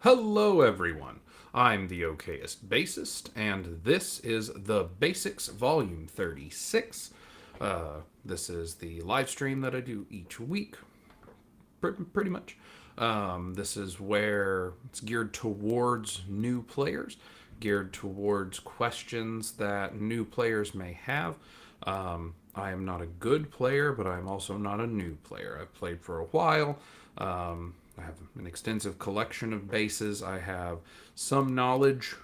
Hello, everyone. I'm the okayest bassist, and this is the BASSics Volume 36. This is the live stream that I do each week, pretty much. This is where it's geared towards new players, geared towards questions that new players may have. I am not a good player, but I'm also not a new player. I've played for a while. I have an extensive collection of basses. I have some knowledge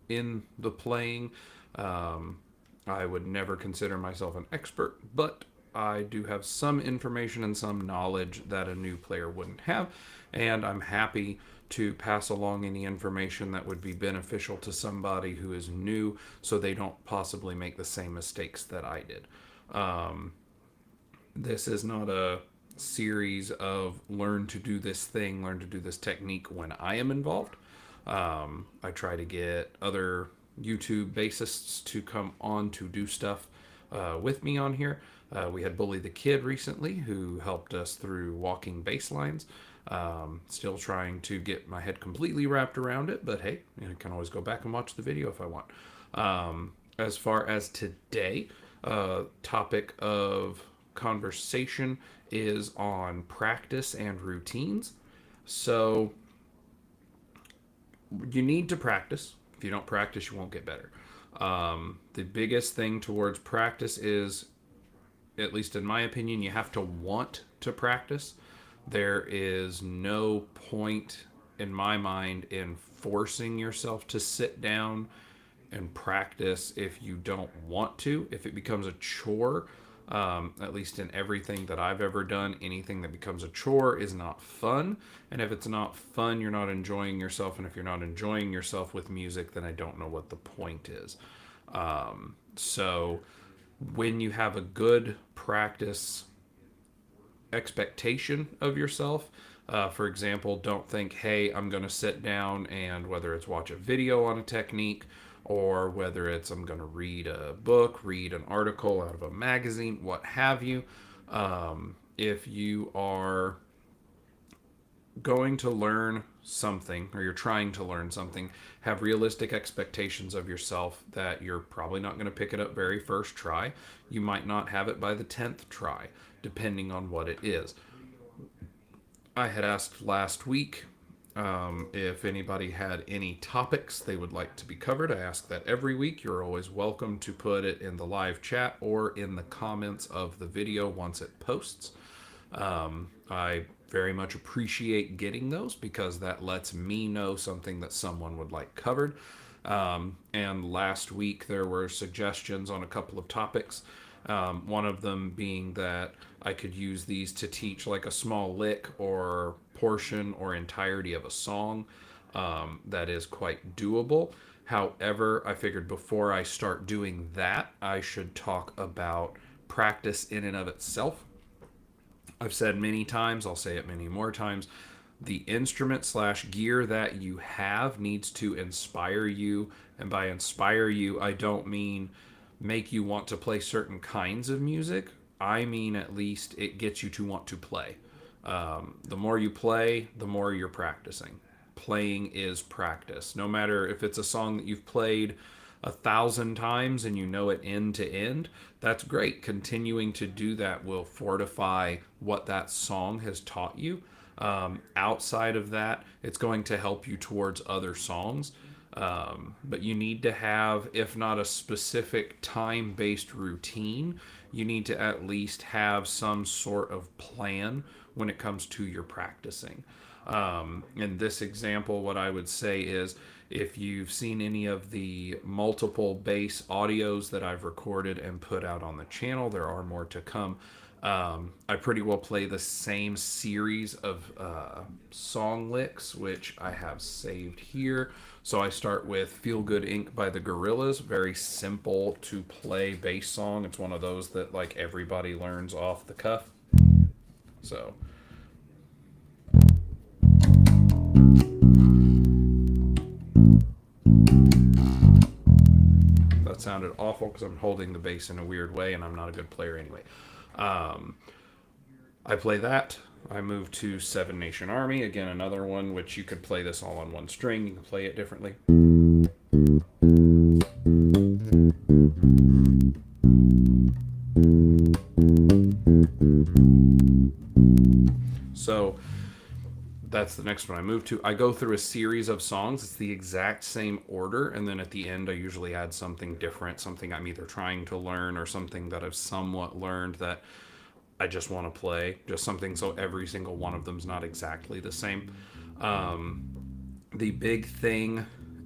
in the playing. I would never consider myself an expert, but I do have some information and some knowledge that a new player wouldn't have, and I'm happy to pass along any information that would be beneficial to somebody who is new so they don't possibly make the same mistakes that I did. This is not a series of learn to do this thing, learn to do this technique when I am involved. I try to get other YouTube bassists to come on to do stuff with me on here. We had Bully the Kid recently who helped us through walking bass lines. Still trying to get my head completely wrapped around it, but hey, I can always go back and watch the video if I want. As far as today, topic of conversation is on practice and routines. So you need to practice. If you don't practice, you won't get better. The biggest thing towards practice is, at least in my opinion, you have to want to practice. There is no point in my mind in forcing yourself to sit down and practice if you don't want to. If it becomes a chore, at least in everything that I've ever done, anything that becomes a chore is not fun. And if it's not fun, you're not enjoying yourself. And if you're not enjoying yourself with music, then I don't know what the point is. So when you have a good practice expectation of yourself, for example, don't think, hey, I'm going to sit down and whether it's watch a video on a technique or whether it's I'm going to read a book, read an article out of a magazine, what have you. If you are going to learn something or you're trying to learn something, have realistic expectations of yourself that you're probably not going to pick it up very first try. You might not have it by the 10th try, depending on what it is. I had asked last week if anybody had any topics they would like to be covered. I ask that every week. You're always welcome to put it in the live chat or in the comments of the video once it posts. I very much appreciate getting those because that lets me know something that someone would like covered. And last week there were suggestions on a couple of topics. One of them being that I could use these to teach like a small lick or portion or entirety of a song. That is quite doable. However, I figured before I start doing that, I should talk about practice in and of itself. I've said many times, I'll say it many more times, the instrument / gear that you have needs to inspire you. And by inspire you, I don't mean make you want to play certain kinds of music. I mean, at least it gets you to want to play. The more you play, the more you're practicing. Playing is practice. No matter if it's a song that you've played 1,000 times and you know it end to end, that's great. Continuing to do that will fortify what that song has taught you. Outside of that, it's going to help you towards other songs. But you need to have, if not a specific time-based routine, you need to at least have some sort of plan when it comes to your practicing. In this example, what I would say is, if you've seen any of the multiple bass audios that I've recorded and put out on the channel, there are more to come. I pretty well play the same series of song licks, which I have saved here. So I start with Feel Good Inc. by the Gorillaz. Very simple to play bass song. It's one of those that like everybody learns off the cuff. So that's sounded awful because I'm holding the bass in a weird way and I'm not a good player anyway. Um, I play that. I move to Seven Nation Army. Again, another one which you could play this all on one string. You can play it differently. So that's the next one I move to. I go through a series of songs. It's the exact same order, and then at the end I usually add something different, something I'm either trying to learn or something that I've somewhat learned that I just want to play. Just something so every single one of them's not exactly the same. The big thing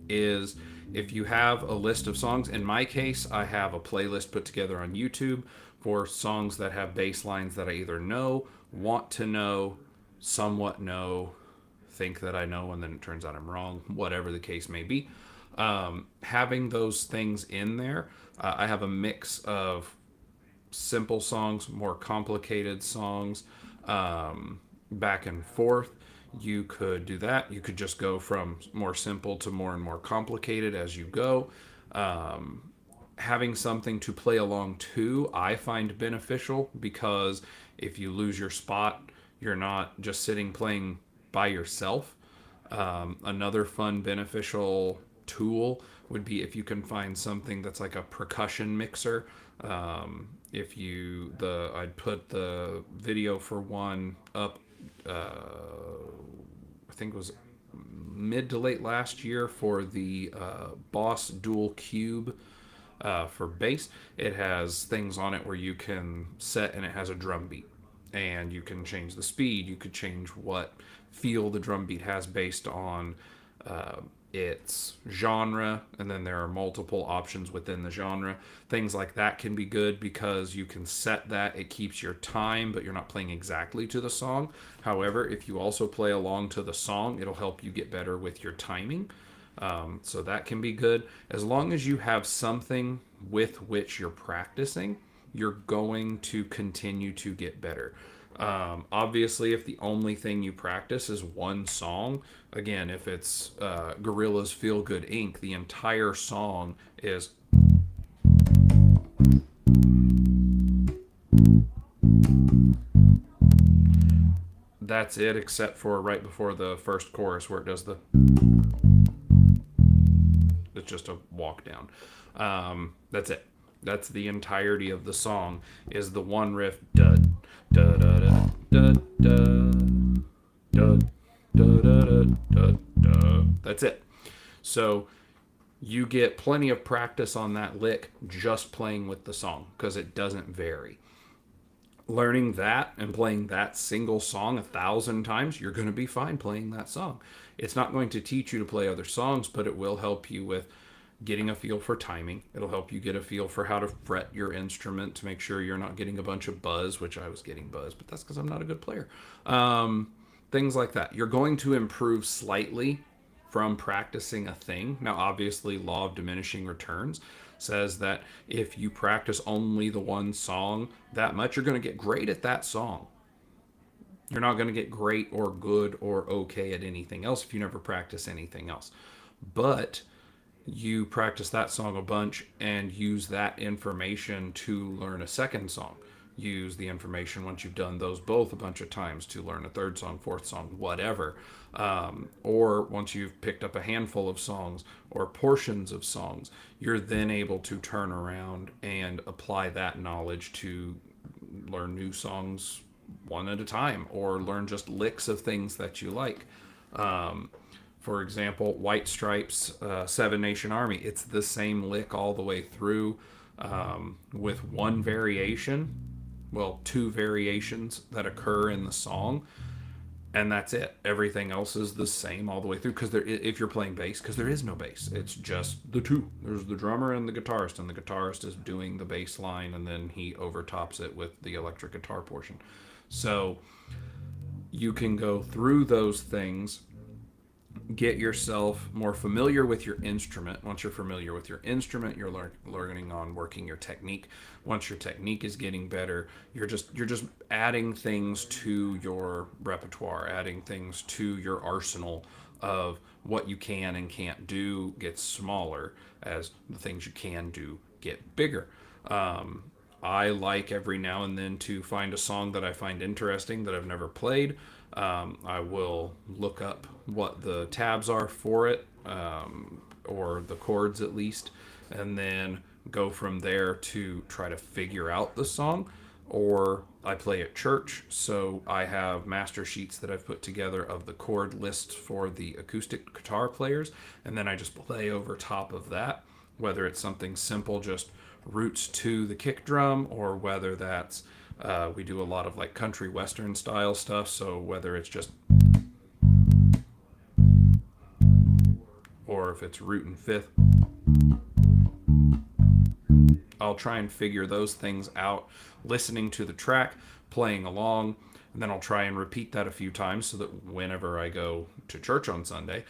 is if you have a list of songs, in my case, I have a playlist put together on YouTube for songs that have bass lines that I either know, want to know, somewhat know, think that I know, and then it turns out I'm wrong, whatever the case may be. Having those things in there, I have a mix of simple songs, more complicated songs, back and forth. You could do that. You could just go from more simple to more and more complicated as you go. Having something to play along to, I find beneficial because if you lose your spot, you're not just sitting playing by yourself. Another fun, beneficial tool would be if you can find something that's like a percussion mixer. If you I'd put the video for one up. I think it was mid to late last year for the Boss Dual Cube for bass. It has things on it where you can set, and it has a drum beat, and you can change the speed. You could change what feel the drum beat has based on its genre, and then there are multiple options within the genre. Things like that can be good because you can set that. It keeps your time, but you're not playing exactly to the song. However, if you also play along to the song, it'll help you get better with your timing. So that can be good. As long as you have something with which you're practicing, you're going to continue to get better. Obviously, if the only thing you practice is one song, again, if it's Gorillaz Feel Good Inc., the entire song is. That's it, except for right before the first chorus where it does the. It's just a walk down. That's it. That's the entirety of the song. Is the one riff. Da da da da da da da da da. That's it. So you get plenty of practice on that lick just playing with the song because it doesn't vary. Learning that and playing that single song 1,000 times, you're going to be fine playing that song. It's not going to teach you to play other songs, but it will help you with getting a feel for timing. It'll help you get a feel for how to fret your instrument to make sure you're not getting a bunch of buzz, which I was getting buzz, but that's because I'm not a good player. Things like that. You're going to improve slightly from practicing a thing. Now, obviously, law of diminishing returns says that if you practice only the one song that much, you're going to get great at that song. You're not going to get great or good or okay at anything else if you never practice anything else. But you practice that song a bunch and use that information to learn a second song. Use the information once you've done those both a bunch of times to learn a third song, fourth song, whatever. Or once you've picked up a handful of songs or portions of songs, you're then able to turn around and apply that knowledge to learn new songs one at a time, or learn just licks of things that you like. For example, White Stripes, Seven Nation Army. It's the same lick all the way through, with one variation. Well, two variations that occur in the song, and that's it. Everything else is the same all the way through. Because if you're playing bass, because there is no bass, it's just the two. There's the drummer and the guitarist is doing the bass line, and then he overtops it with the electric guitar portion. So you can go through those things, get yourself more familiar with your instrument. Once you're familiar with your instrument, you're learning on working your technique. Once your technique is getting better, you're just adding things to your repertoire, adding things to your arsenal of what you can and can't do gets smaller as the things you can do get bigger. I like every now and then to find a song that I find interesting that I've never played. I will look up what the tabs are for it, or the chords at least, and then go from there to try to figure out the song. Or I play at church, so I have master sheets that I've put together of the chord lists for the acoustic guitar players, and then I just play over top of that, whether it's something simple, just roots to the kick drum, or whether that's we do a lot of like country western style stuff, so whether it's just, or if it's root and fifth, I'll try and figure those things out listening to the track, playing along, and then I'll try and repeat that a few times so that whenever I go to church on Sunday,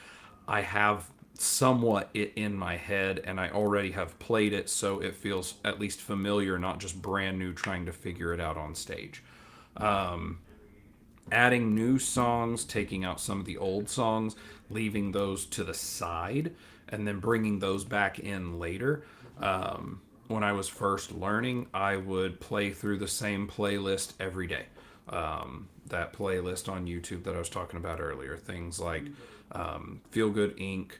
I have somewhat it in my head and I already have played it, so it feels at least familiar, not just brand new trying to figure it out on stage. Adding new songs, taking out some of the old songs, leaving those to the side, and then bringing those back in later. When I was first learning, I would play through the same playlist every day. That playlist on YouTube that I was talking about earlier, things like Feel Good Inc.,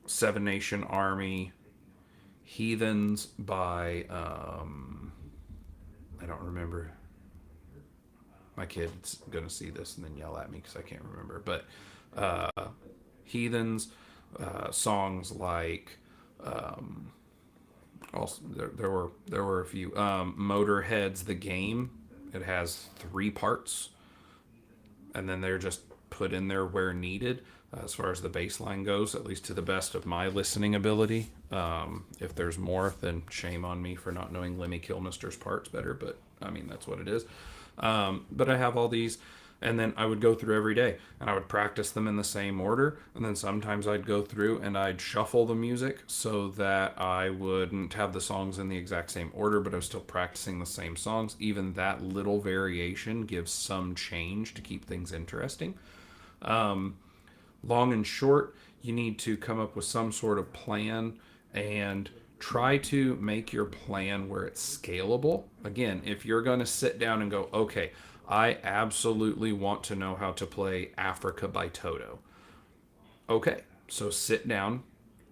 Seven Nation Army, Heathens by, I don't remember. My kid's going to see this and then yell at me because I can't remember. But Heathens, songs like, also there were a few, Motorhead's The Game. It has 3 parts, and then they're just put in there where needed, as far as the bass line goes, at least to the best of my listening ability. If there's more, then shame on me for not knowing Lemmy Kilmister's parts better, but I mean, that's what it is. But I have all these, and then I would go through every day and I would practice them in the same order, and then sometimes I'd go through and I'd shuffle the music so that I wouldn't have the songs in the exact same order, but I was still practicing the same songs. Even that little variation gives some change to keep things interesting. Long and short, you need to come up with some sort of plan and try to make your plan where it's scalable. Again, if you're going to sit down and go, okay, I absolutely want to know how to play Africa by Toto. Okay, so sit down,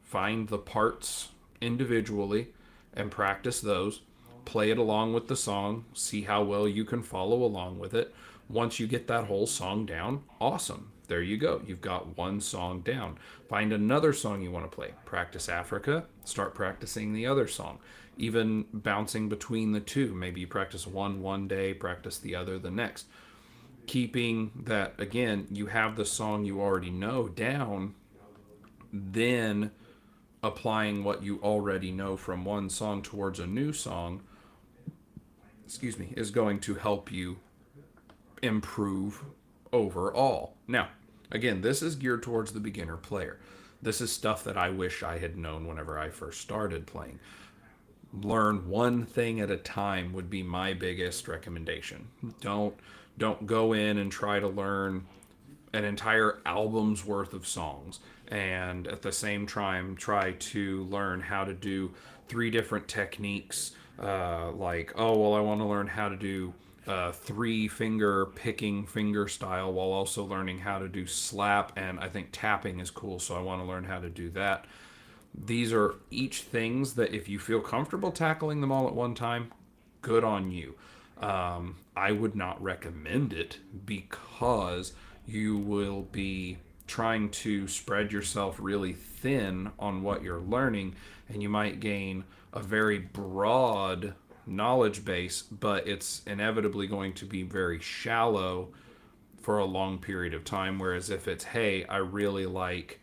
find the parts individually, and practice those. Play it along with the song, see how well you can follow along with it. Once you get that whole song down, awesome. There you go. You've got one song down. Find another song you want to play. Practice Africa. Start practicing the other song. Even bouncing between the two. Maybe you practice one day, practice the other the next. Keeping that, again, you have the song you already know down, then applying what you already know from one song towards a new song, is going to help you improve overall. Now, again, this is geared towards the beginner player. This is stuff that I wish I had known whenever I first started playing. Learn one thing at a time would be my biggest recommendation. Don't go in and try to learn an entire album's worth of songs and at the same time try to learn how to do 3 different techniques, like, oh, well, I want to learn how to do 3-finger picking finger style while also learning how to do slap, and I think tapping is cool, so I want to learn how to do that. These are each things that if you feel comfortable tackling them all at one time, good on you. I would not recommend it because you will be trying to spread yourself really thin on what you're learning, and you might gain a very broad knowledge base, but it's inevitably going to be very shallow for a long period of time. Whereas if it's, hey, I really want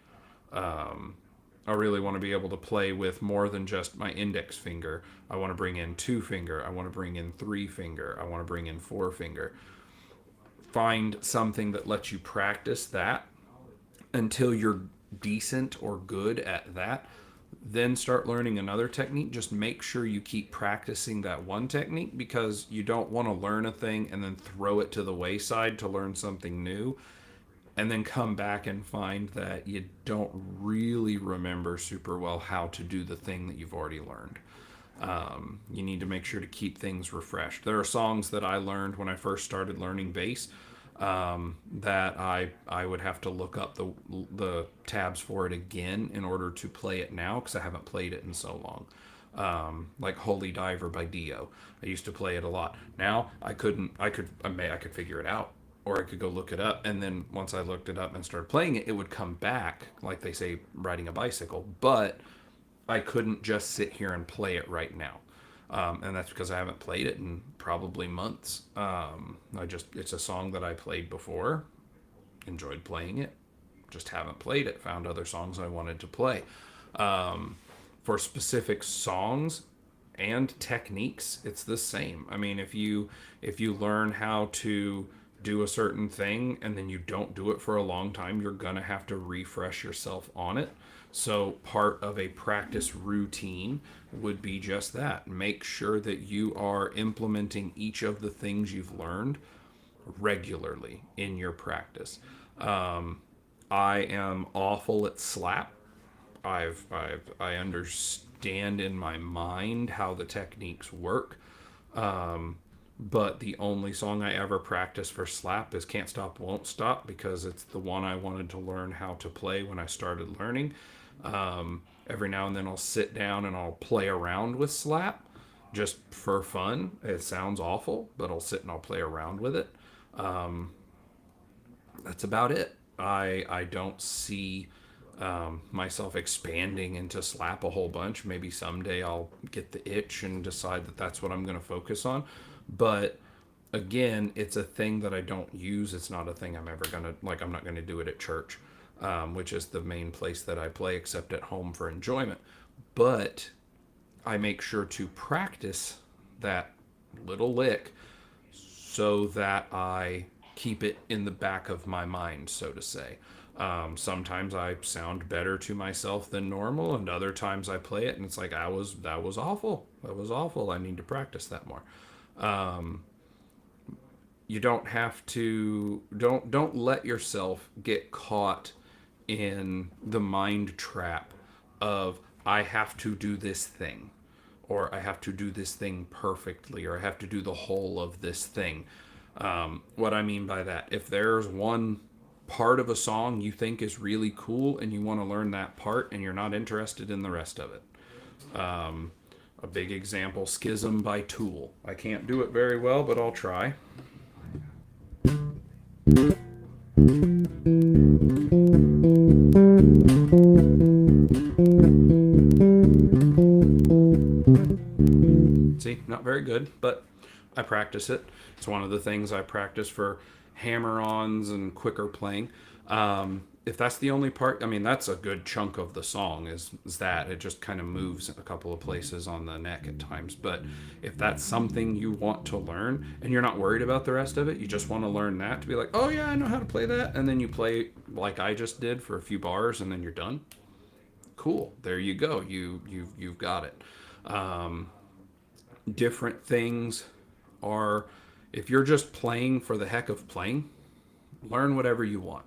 to be able to play with more than just my index finger. I want to bring in 2-finger. I want to bring in 3-finger. I want to bring in 4-finger. Find something that lets you practice that until you're decent or good at that. Then start learning another technique. Just make sure you keep practicing that one technique, because you don't want to learn a thing and then throw it to the wayside to learn something new. and then come back and find that you don't really remember super well how to do the thing that you've already learned. You need to make sure to keep things refreshed. There are songs that I learned when I first started learning bass, that I would have to look up the tabs for it again in order to play it now, because I haven't played it in so long. Like Holy Diver by Dio. I used to play it a lot. Now I couldn't. I could figure it out, or I could go look it up, and then once I looked it up and started playing it, it would come back, like they say, riding a bicycle. But I couldn't just sit here and play it right now. And that's because I haven't played it in probably months. It's a song that I played before, enjoyed playing it, just haven't played it, found other songs I wanted to play. For specific songs and techniques, it's the same. I mean, if you learn how to do a certain thing and then you don't do it for a long time, you're gonna have to refresh yourself on it. So part of a practice routine would be just that. Make sure that you are implementing each of the things you've learned regularly in your practice. I am awful at slap. I understand in my mind how the techniques work. But the only song I ever practice for slap is Can't Stop, Won't Stop, because it's the one I wanted to learn how to play when I started learning. Every now and then I'll sit down and I'll play around with slap just for fun. It sounds awful, but I'll sit and I'll play around with it. That's about it. I don't see myself expanding into slap a whole bunch. Maybe someday I'll get the itch and decide that that's what I'm going to focus on. But again, it's a thing that I don't use. It's not a thing I'm ever going to, like, I'm not going to do it at church, which is the main place that I play, except at home for enjoyment. But I make sure to practice that little lick so that I keep it in the back of my mind, so to say. Sometimes I sound better to myself than normal, and other times I play it and it's like, that was awful. That was awful. I need to practice that more. You don't have to, don't let yourself get caught in the mind trap of, I have to do this thing, or I have to do this thing perfectly, or I have to do the whole of this thing. What I mean by that, if there's one part of a song you think is really cool and you want to learn that part and you're not interested in the rest of it. A big example, Schism by Tool. I can't do it very well, but I'll try. See, not very good, but I practice it. It's one of the things I practice for hammer-ons and quicker playing. If that's the only part, I mean, that's a good chunk of the song is that. It just kind of moves a couple of places on the neck at times. But if that's something you want to learn and you're not worried about the rest of it, you just want to learn that to be like, oh yeah, I know how to play that. And then you play like I just did for a few bars and then you're done. Cool. There you go. You've got it. Different things are, if you're just playing for the heck of playing, learn whatever you want.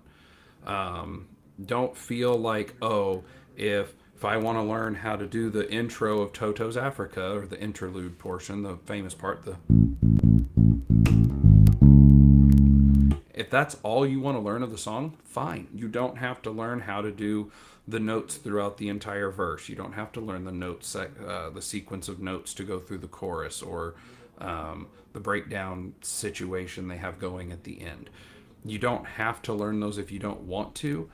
Don't feel like, oh, if I want to learn how to do the intro of Toto's Africa, or the interlude portion, the famous part, if that's all you want to learn of the song, fine. You don't have to learn how to do the notes throughout the entire verse. You don't have to learn the notes, the sequence of notes to go through the chorus, or the breakdown situation they have going at the end. You don't have to learn those if you don't want to.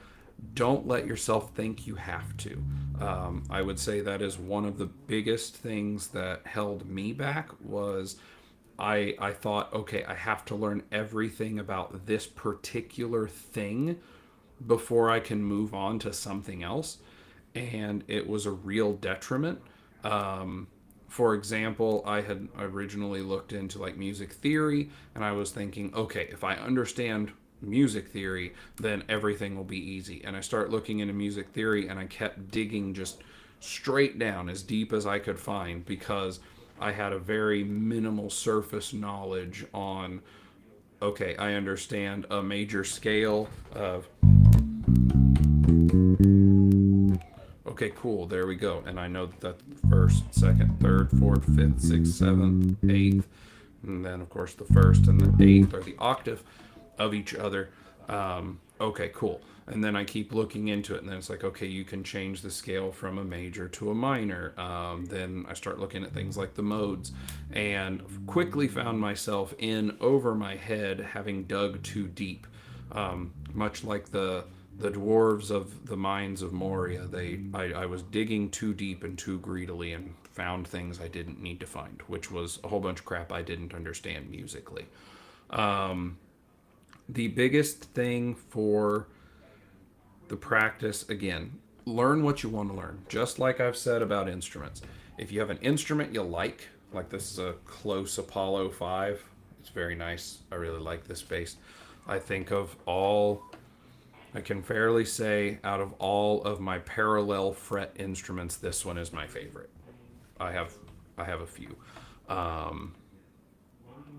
Don't let yourself think you have to. I would say that is one of the biggest things that held me back was I thought, okay, I have to learn everything about this particular thing before I can move on to something else. And it was a real detriment. For example, I had originally looked into like music theory, and I was thinking, okay, if I understand music theory, then everything will be easy. And I start looking into music theory, and I kept digging just straight down as deep as I could find, because I had a very minimal surface knowledge on okay, I understand a major scale of, okay, cool, there we go. And I know that that's first, second, third, fourth, fifth, sixth, seventh, eighth, and then of course the first and the eighth are the octave of each other. Okay, cool. And then I keep looking into it, and then it's like, okay, you can change the scale from a major to a minor. Then I start looking at things like the modes, and quickly found myself in over my head, having dug too deep. Much like the dwarves of the mines of Moria, I was digging too deep and too greedily, and found things I didn't need to find, which was a whole bunch of crap I didn't understand musically. The biggest thing for the practice, again, learn what you want to learn. Just like I've said about instruments. If you have an instrument you like this is a close Apollo 5, it's very nice. I really like this bass. I think of all, I can fairly say, out of all of my parallel fret instruments, this one is my favorite. I have I have a few,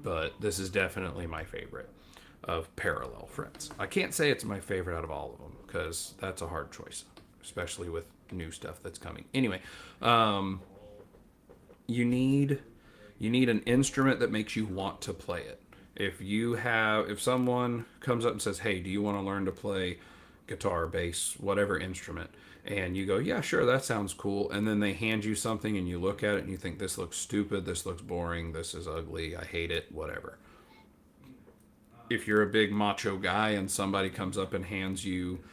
but this is definitely my favorite of parallel frets. I can't say it's my favorite out of all of them because that's a hard choice, especially with new stuff that's coming. Anyway, you need you need an instrument that makes you want to play it. If someone comes up and says, "Hey, do you want to learn to play guitar, bass, whatever instrument?" and you go, "Yeah, sure, that sounds cool," and then they hand you something and you look at it and you think, "This looks stupid, this looks boring, this is ugly, I hate it, whatever." If you're a big macho guy and somebody comes up and hands you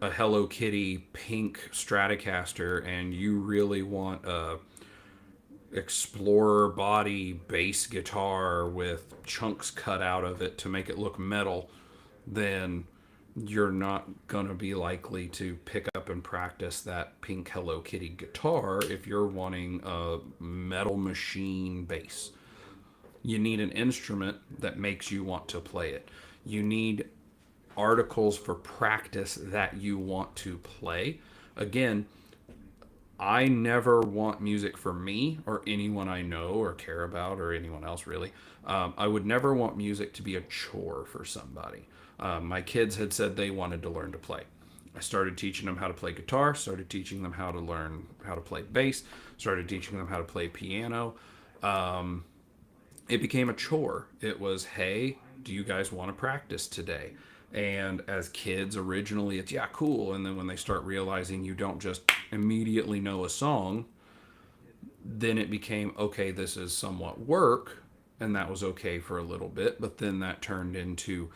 a Hello Kitty pink Stratocaster and you really want a explorer body bass guitar with chunks cut out of it to make it look metal, then you're not going to be likely to pick up and practice that pink Hello Kitty guitar if you're wanting a metal machine bass. You need an instrument that makes you want to play it. You need articles for practice that you want to play. Again, I never want music for me or anyone I know or care about or anyone else really. I would never want music to be a chore for somebody. My kids had said they wanted to learn to play. I started teaching them how to play guitar, started teaching them how to learn how to play bass, started teaching them how to play piano. It became a chore. It was, hey, do you guys want to practice today? And as kids, originally, it's, yeah, cool. And then when they start realizing you don't just immediately know a song, then it became, okay, this is somewhat work. And that was okay for a little bit. But then that turned into,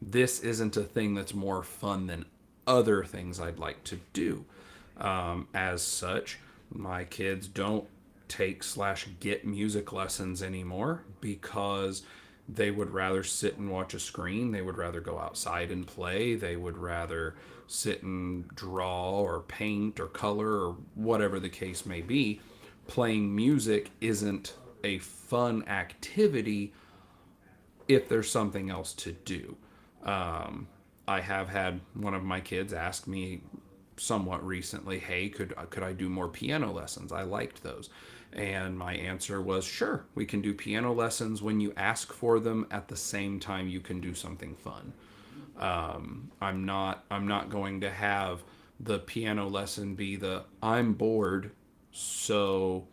this isn't a thing that's more fun than other things I'd like to do. As such, my kids don't take/get music lessons anymore because they would rather sit and watch a screen. They would rather go outside and play. They would rather sit and draw or paint or color or whatever the case may be. Playing music isn't a fun activity if there's something else to do. I have had one of my kids ask me somewhat recently, hey, could I do more piano lessons? I liked those. And my answer was, sure, we can do piano lessons when you ask for them at the same time you can do something fun. I'm not going to have the piano lesson be the I'm bored, so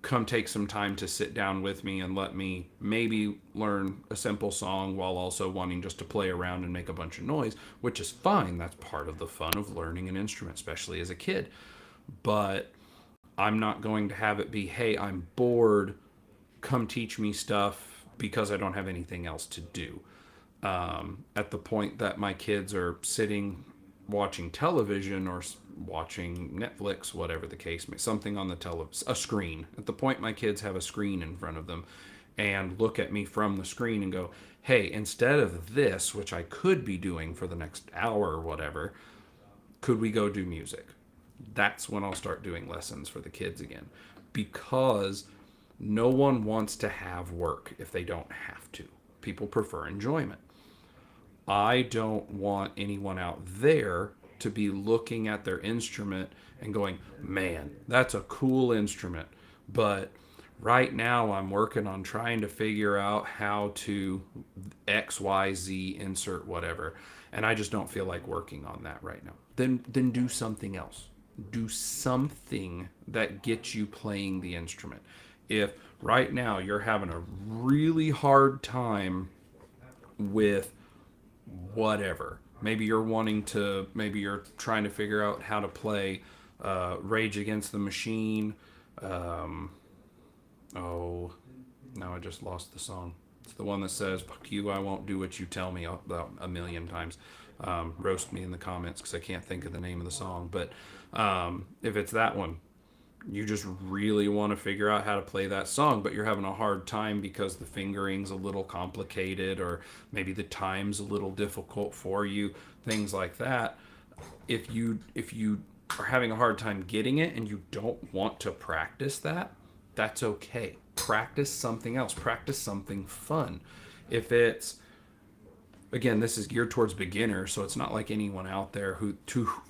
come take some time to sit down with me and let me maybe learn a simple song while also wanting just to play around and make a bunch of noise, which is fine. That's part of the fun of learning an instrument, especially as a kid. But I'm not going to have it be, hey, I'm bored, come teach me stuff because I don't have anything else to do. At the point that my kids are sitting watching television or watching Netflix, whatever the case may, something on the a screen. At the point my kids have a screen in front of them and look at me from the screen and go, hey, instead of this, which I could be doing for the next hour or whatever, could we go do music? That's when I'll start doing lessons for the kids again, because no one wants to have work if they don't have to. People prefer enjoyment. I don't want anyone out there to be looking at their instrument and going, man, that's a cool instrument, but Right now, I'm working on trying to figure out how to XYZ insert whatever, and I just don't feel like working on that right now. Then do something else. Do something that gets you playing the instrument. If right now you're having a really hard time with whatever. Maybe you're trying to figure out how to play Rage Against the Machine. Um, oh, now I just lost the song. It's the one that says, "Fuck you, I won't do what you tell me," about a million times. Roast me in the comments because I can't think of the name of the song. But if it's that one, you just really want to figure out how to play that song, but you're having a hard time because the fingering's a little complicated, or maybe the time's a little difficult for you, things like that. If you are having a hard time getting it and you don't want to practice that, that's okay. Practice something else. Practice something fun. If it's, again, this is geared towards beginners, so it's not like anyone out there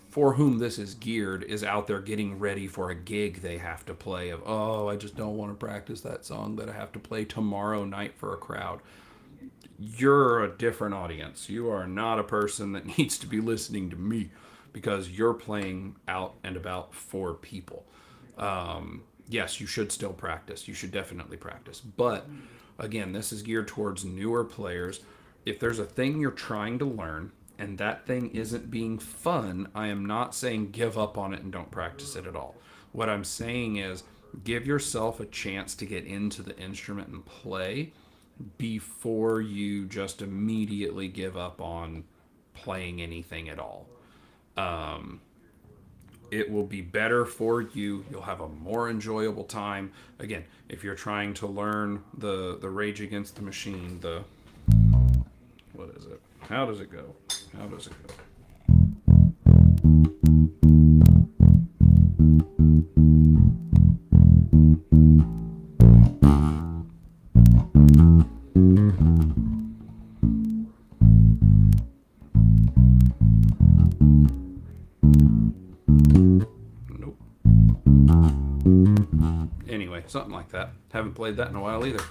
for whom this is geared is out there getting ready for a gig they have to play of, oh, I just don't want to practice that song that I have to play tomorrow night for a crowd. You're a different audience. You are not a person that needs to be listening to me because you're playing out and about for people. Yes, you should still practice. You should definitely practice. But again, this is geared towards newer players. If there's a thing you're trying to learn and that thing isn't being fun, I am not saying give up on it and don't practice it at all. What I'm saying is give yourself a chance to get into the instrument and play before you just immediately give up on playing anything at all. It will be better for you. You'll have a more enjoyable time. Again, if you're trying to learn the Rage Against the Machine, the what is it? How does it go? How does it go? Nope. Anyway, something like that. Haven't played that in a while either.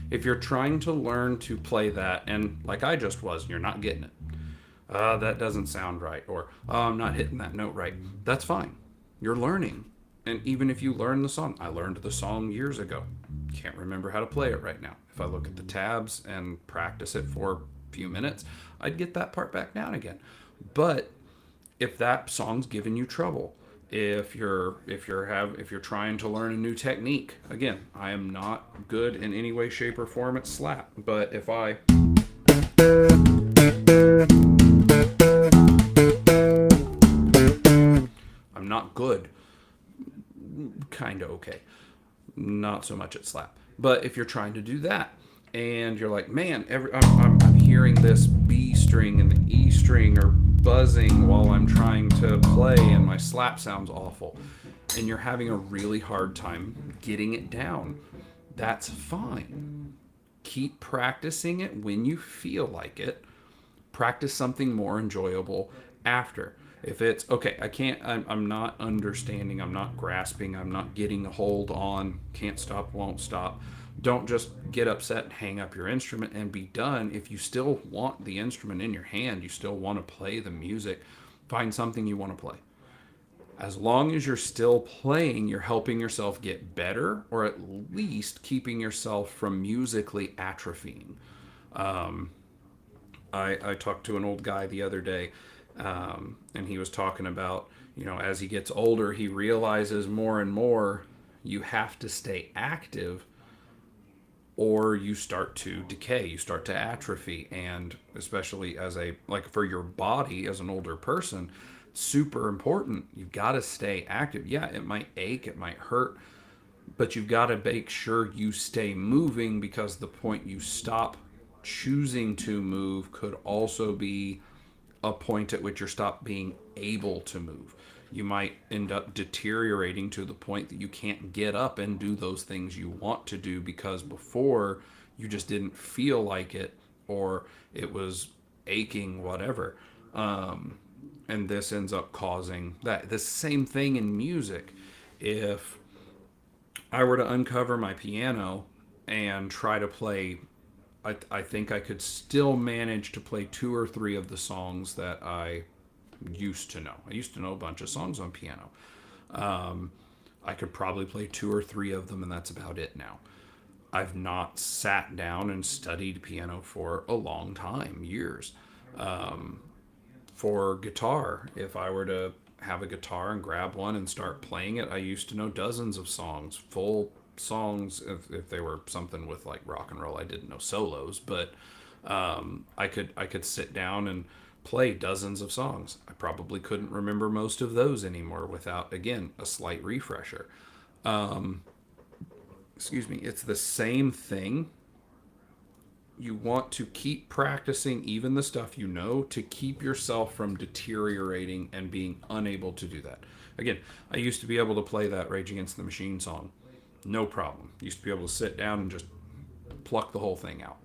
If you're trying to learn to play that, and like I just was, you're not getting it. That doesn't sound right, or I'm not hitting that note right. That's fine. You're learning. And even if you learn the song, I learned the song years ago. Can't remember how to play it right now. If I look at the tabs and practice it for a few minutes, I'd get that part back down again. But if that song's giving you trouble, if you're trying to learn a new technique, again, I am not good in any way, shape, or form at slap. But if I'm not good, kind of okay, not so much at slap. But if you're trying to do that, and you're like, man, I'm hearing this B string and the E string are buzzing while I'm trying to play, and my slap sounds awful, and you're having a really hard time getting it down, that's fine. Keep practicing it when you feel like it. Practice something more enjoyable after. If it's okay, I'm not understanding, I'm not grasping, I'm not getting a hold on, can't stop, won't stop. Don't just get upset and hang up your instrument and be done. If you still want the instrument in your hand, you still want to play the music, find something you want to play. As long as you're still playing, you're helping yourself get better, or at least keeping yourself from musically atrophying. I talked to an old guy the other day, and he was talking about, as he gets older, he realizes more and more you have to stay active or you start to decay, you start to atrophy. And especially for your body as an older person, super important. You've got to stay active. Yeah, it might ache, it might hurt, but you've got to make sure you stay moving, because the point you stop choosing to move could also be a point at which you stop being able to move. You might end up deteriorating to the point that you can't get up and do those things you want to do because before you just didn't feel like it, or it was aching, whatever. And this ends up causing that. The same thing in music. If I were to uncover my piano and try to play, I think I could still manage to play two or three of the songs that I used to know. I used to know a bunch of songs on piano. I could probably play two or three of them, and that's about it now. I've not sat down and studied piano for a long time, years. For guitar, if I were to have a guitar and grab one and start playing it, I used to know dozens of songs, full songs. If they were something with like rock and roll, I didn't know solos, but I could sit down and play dozens of songs. I probably couldn't remember most of those anymore without, again, a slight refresher. Excuse me. It's the same thing. You want to keep practicing even the stuff you know to keep yourself from deteriorating and being unable to do that. Again, I used to be able to play that Rage Against the Machine song, no problem. Used to be able to sit down and just pluck the whole thing out.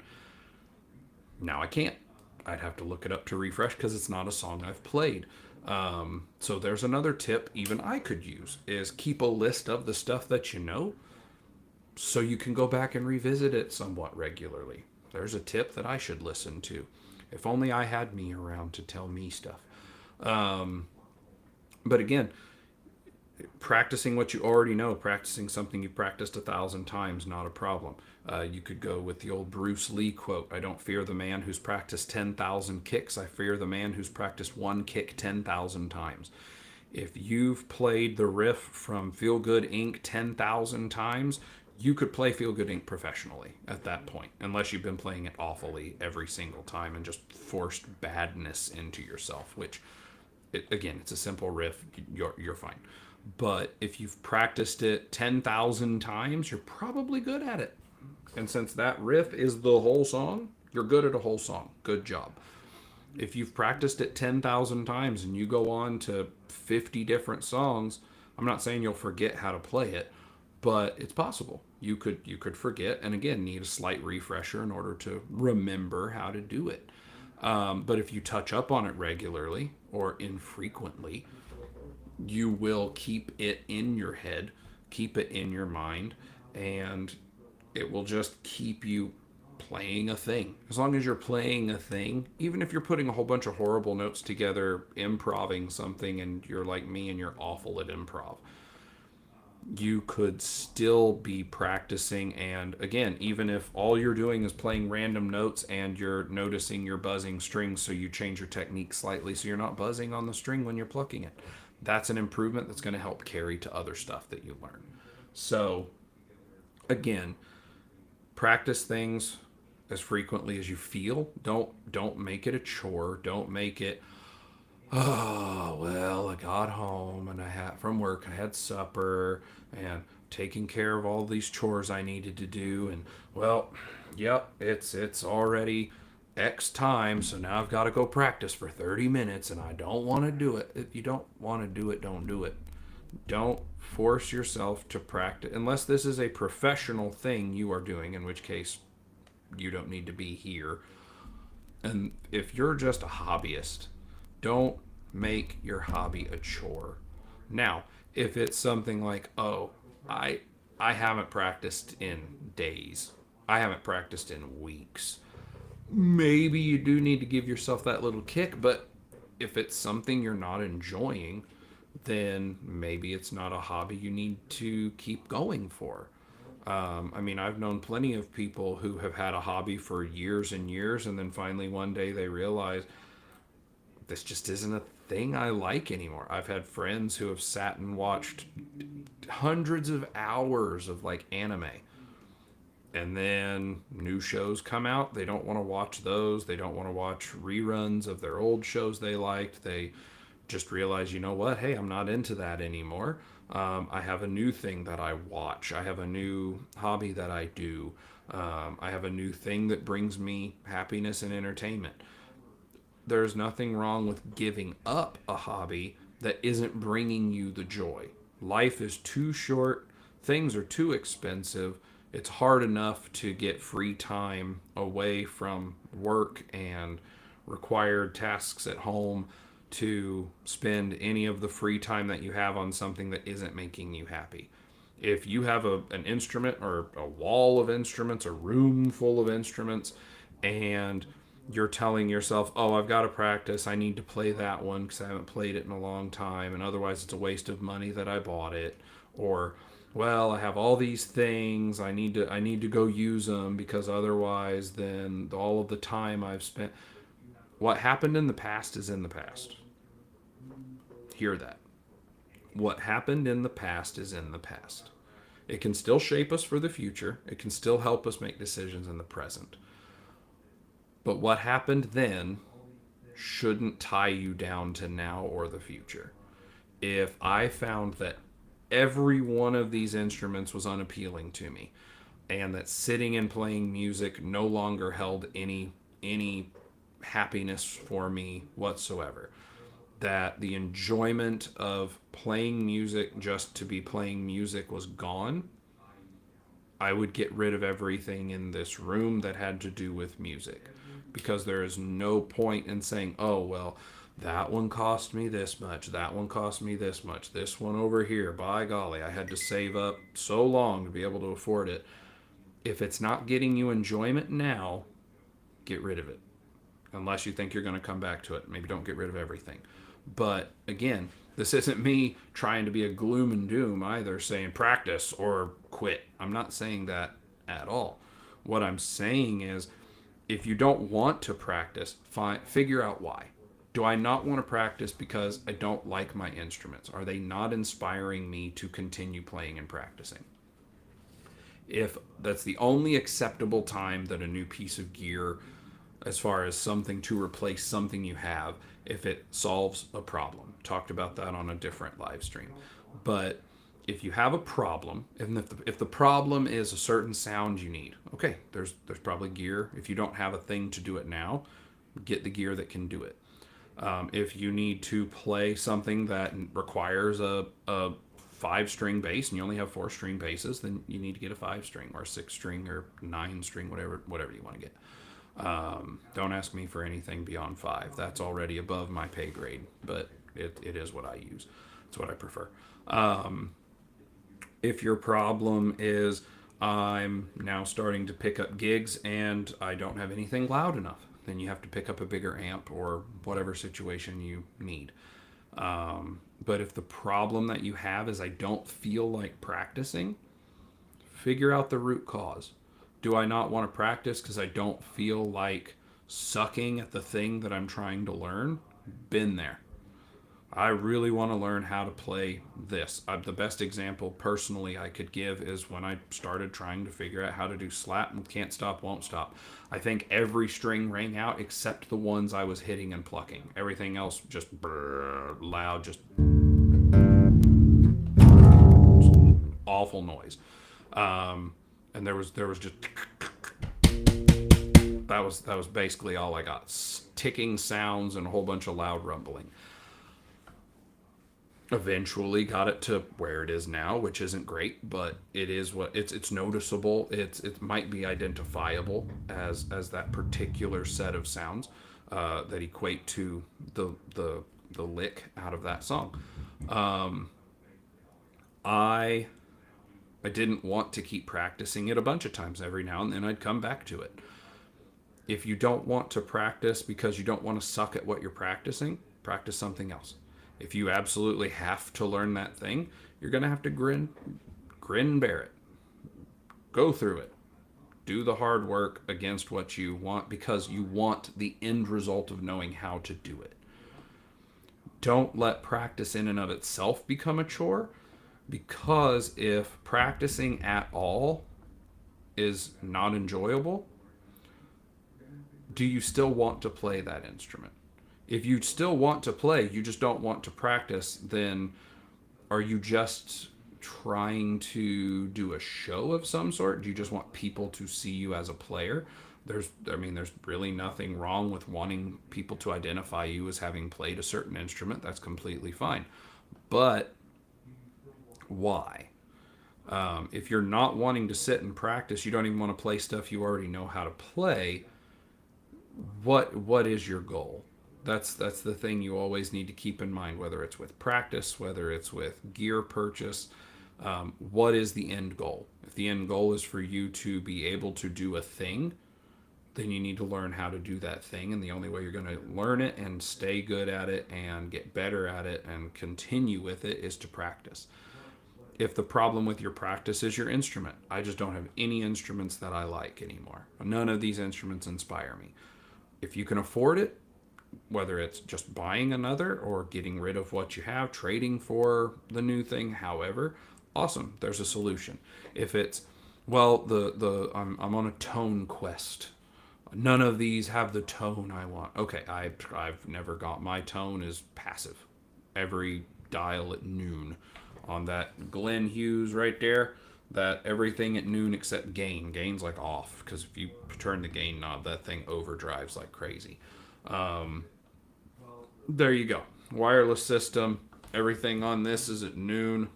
Now I can't. I'd have to look it up to refresh because it's not a song I've played. So there's another tip even I could use is keep a list of the stuff that you know so you can go back and revisit it somewhat regularly. There's a tip that I should listen to. If only I had me around to tell me stuff. But again, practicing what you already know, practicing something you've practiced 1,000 times, not a problem. You could go with the old Bruce Lee quote: I don't fear the man who's practiced 10,000 kicks. I fear the man who's practiced one kick 10,000 times. If you've played the riff from Feel Good Inc. 10,000 times, you could play Feel Good Inc. professionally at that point, unless you've been playing it awfully every single time and just forced badness into yourself, which, again, it's a simple riff. You're fine. But if you've practiced it 10,000 times, you're probably good at it. And since that riff is the whole song, you're good at a whole song. Good job. If you've practiced it 10,000 times and you go on to 50 different songs, I'm not saying you'll forget how to play it, but it's possible. You could forget, and again, need a slight refresher in order to remember how to do it. But if you touch up on it regularly or infrequently, you will keep it in your head, keep it in your mind, and it will just keep you playing a thing. As long as you're playing a thing, even if you're putting a whole bunch of horrible notes together, improving something, and you're like me and you're awful at improv, you could still be practicing. And again, even if all you're doing is playing random notes and you're noticing you're buzzing strings, so you change your technique slightly so you're not buzzing on the string when you're plucking it, that's an improvement that's going to help carry to other stuff that you learn. So again, practice things as frequently as you feel. Don't make it a chore. Don't make it, oh well, I got home and I had from work, I had supper and taking care of all these chores I needed to do, and well, yep, it's already X time, so now I've got to go practice for 30 minutes and I don't want to do it. If you don't want to do it, don't do it. Don't force yourself to practice unless this is a professional thing you are doing, in which case you don't need to be here. And if you're just a hobbyist, don't make your hobby a chore. Now, if it's something like, oh, I haven't practiced in days, I haven't practiced in weeks, maybe you do need to give yourself that little kick. But if it's something you're not enjoying, then maybe it's not a hobby you need to keep going for. I mean, I've known plenty of people who have had a hobby for years and years, and then finally one day they realize this just isn't a thing I like anymore. I've had friends who have sat and watched hundreds of hours of like anime, and then new shows come out. They don't want to watch those. They don't want to watch reruns of their old shows they liked. They just realize, you know what? Hey, I'm not into that anymore. I have a new thing that I watch. I have a new hobby that I do. I have a new thing that brings me happiness and entertainment. There's nothing wrong with giving up a hobby that isn't bringing you the joy. Life is too short. Things are too expensive. It's hard enough to get free time away from work and required tasks at home to spend any of the free time that you have on something that isn't making you happy. If you have an instrument or a wall of instruments, a room full of instruments, and you're telling yourself, oh, I've got to practice, I need to play that one because I haven't played it in a long time, and otherwise it's a waste of money that I bought it. Or, well, I have all these things, I need to go use them because otherwise then all of the time I've spent. What happened in the past is in the past. Hear that. What happened in the past is in the past. It can still shape us for the future. It can still help us make decisions in the present. But what happened then shouldn't tie you down to now or the future. If I found that every one of these instruments was unappealing to me, and that sitting and playing music no longer held any happiness for me whatsoever, that the enjoyment of playing music just to be playing music was gone, I would get rid of everything in this room that had to do with music. Because there is no point in saying, oh, well, that one cost me this much, that one cost me this much, this one over here, by golly, I had to save up so long to be able to afford it. If it's not getting you enjoyment now, get rid of it. Unless you think you're going to come back to it. Maybe don't get rid of everything. But again, this isn't me trying to be a gloom and doom either, saying practice or quit. I'm not saying that at all. What I'm saying is, if you don't want to practice, figure out why. Do I not want to practice because I don't like my instruments? Are they not inspiring me to continue playing and practicing? If that's the only acceptable time that a new piece of gear, as far as something to replace something you have, if it solves a problem. Talked about that on a different live stream. But if you have a problem, and if the problem is a certain sound you need, okay, there's probably gear. If you don't have a thing to do it now, get the gear that can do it. If you need to play something that requires a 5-string bass and you only have 4-string basses, then you need to get a 5-string or a 6-string or 9-string, whatever you want to get. Don't ask me for anything beyond 5. That's already above my pay grade, but it is what I use. It's what I prefer. If your problem is I'm now starting to pick up gigs and I don't have anything loud enough, then you have to pick up a bigger amp or whatever situation you need. But if the problem that you have is I don't feel like practicing, figure out the root cause. Do I not want to practice because I don't feel like sucking at the thing that I'm trying to learn? Been there. I really want to learn how to play this. The best example personally I could give is when I started trying to figure out how to do slap and can't stop, won't stop. I think every string rang out except the ones I was hitting and plucking. Everything else just loud, just awful noise. And there was just that was basically all I got. Ticking sounds and a whole bunch of loud rumbling. Eventually got it to where it is now, which isn't great, but it is what it's noticeable. It might be identifiable as that particular set of sounds that equate to the lick out of that song. I didn't want to keep practicing it a bunch of times. Every now and then I'd come back to it. If you don't want to practice because you don't want to suck at what you're practicing, practice something else. If you absolutely have to learn that thing, you're going to have to grin and bear it. Go through it. Do the hard work against what you want because you want the end result of knowing how to do it. Don't let practice in and of itself become a chore, because if practicing at all is not enjoyable, do you still want to play that instrument? If you still want to play, you just don't want to practice, then are you just trying to do a show of some sort? Do you just want people to see you as a player? There's really nothing wrong with wanting people to identify you as having played a certain instrument. That's completely fine. But why? If you're not wanting to sit and practice, you don't even want to play stuff you already know how to play, what is your goal? That's the thing you always need to keep in mind, whether it's with practice, whether it's with gear purchase. What is the end goal? If the end goal is for you to be able to do a thing, then you need to learn how to do that thing. And the only way you're going to learn it and stay good at it and get better at it and continue with it is to practice. If the problem with your practice is your instrument, I just don't have any instruments that I like anymore. None of these instruments inspire me. If you can afford it, whether it's just buying another or getting rid of what you have, trading for the new thing, however, awesome. There's a solution. If it's, well, I'm on a tone quest. None of these have the tone I want. Okay, I've never got, my tone is passive. Every dial at noon on that Glenn Hughes right there, that everything at noon except gain. Gain's like off, because if you turn the gain knob, that thing overdrives like crazy. There you go. Wireless system. Everything on this is at noon.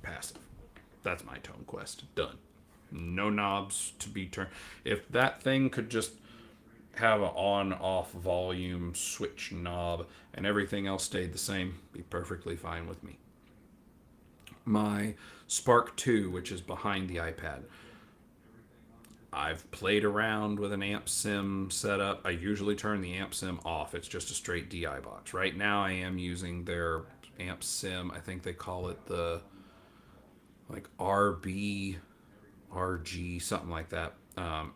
Passive. That's my tone quest. Done. No knobs to be turned. If that thing could just have an on-off volume switch knob and everything else stayed the same, be perfectly fine with me. My Spark 2, which is behind the iPad, I've played around with an amp sim setup. I usually turn the amp sim off. It's just a straight DI box. Right now I am using their amp sim. I think they call it the like RB, RG, something like that.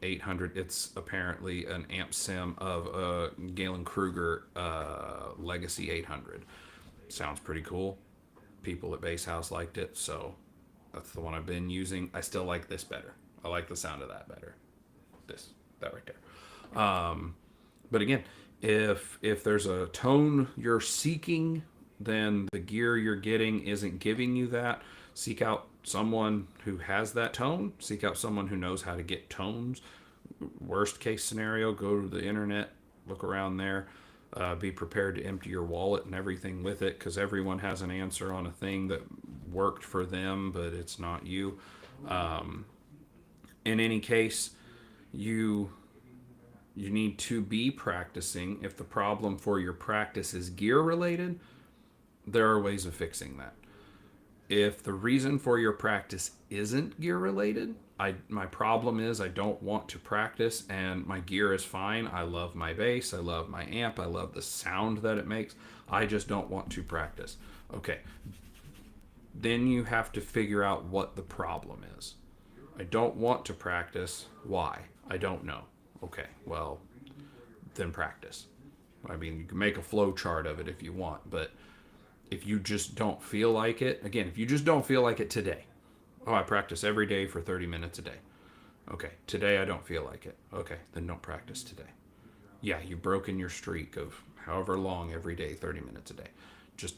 800. It's apparently an amp sim of a Galen Kruger Legacy 800. Sounds pretty cool. People at Bass House liked it, so that's the one I've been using. I still like this better. I like the sound of that better. That right there. But again, if there's a tone you're seeking, then the gear you're getting isn't giving you that. Seek out someone who has that tone. Seek out someone who knows how to get tones. Worst case scenario, go to the internet, look around there. Be prepared to empty your wallet and everything with it, because everyone has an answer on a thing that worked for them, but it's not you. In any case, you need to be practicing. If the problem for your practice is gear related, there are ways of fixing that. If the reason for your practice isn't gear related, my problem is I don't want to practice and my gear is fine. I love my bass, I love my amp, I love the sound that it makes. I just don't want to practice. Okay. Then you have to figure out what the problem is. I don't want to practice. Why? I don't know. Okay, well, then practice. I mean, you can make a flow chart of it if you want, but if you just don't feel like it, again, if you just don't feel like it today, oh, I practice every day for 30 minutes a day. Okay, today I don't feel like it. Okay, then don't practice today. Yeah, you've broken your streak of however long every day, 30 minutes a day. Just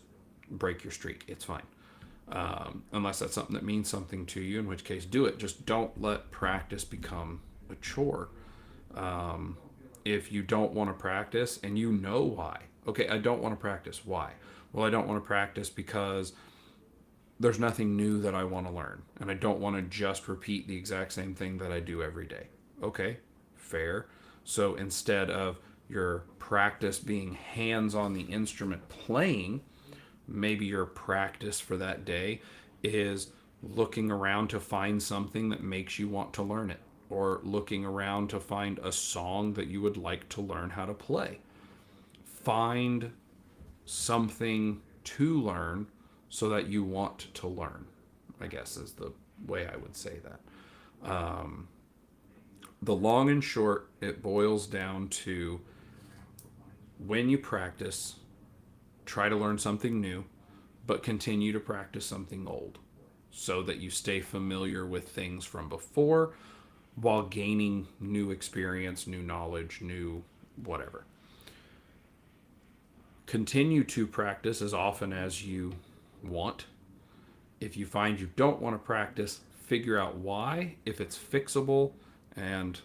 break your streak. It's fine. Unless that's something that means something to you, in which case do it. Just don't let practice become a chore. If you don't want to practice and you know why. Okay, I don't want to practice. Why? Well, I don't want to practice because there's nothing new that I want to learn. And I don't want to just repeat the exact same thing that I do every day. Okay, fair. So instead of your practice being hands on the instrument playing, maybe your practice for that day is looking around to find something that makes you want to learn it, or looking around to find a song that you would like to learn how to play. Find something to learn so that you want to learn, I guess is the way I would say that. The long and short, it boils down to when you practice, try to learn something new, but continue to practice something old so that you stay familiar with things from before while gaining new experience, new knowledge, new whatever. Continue to practice as often as you want. If you find you don't want to practice, figure out why, if it's fixable, and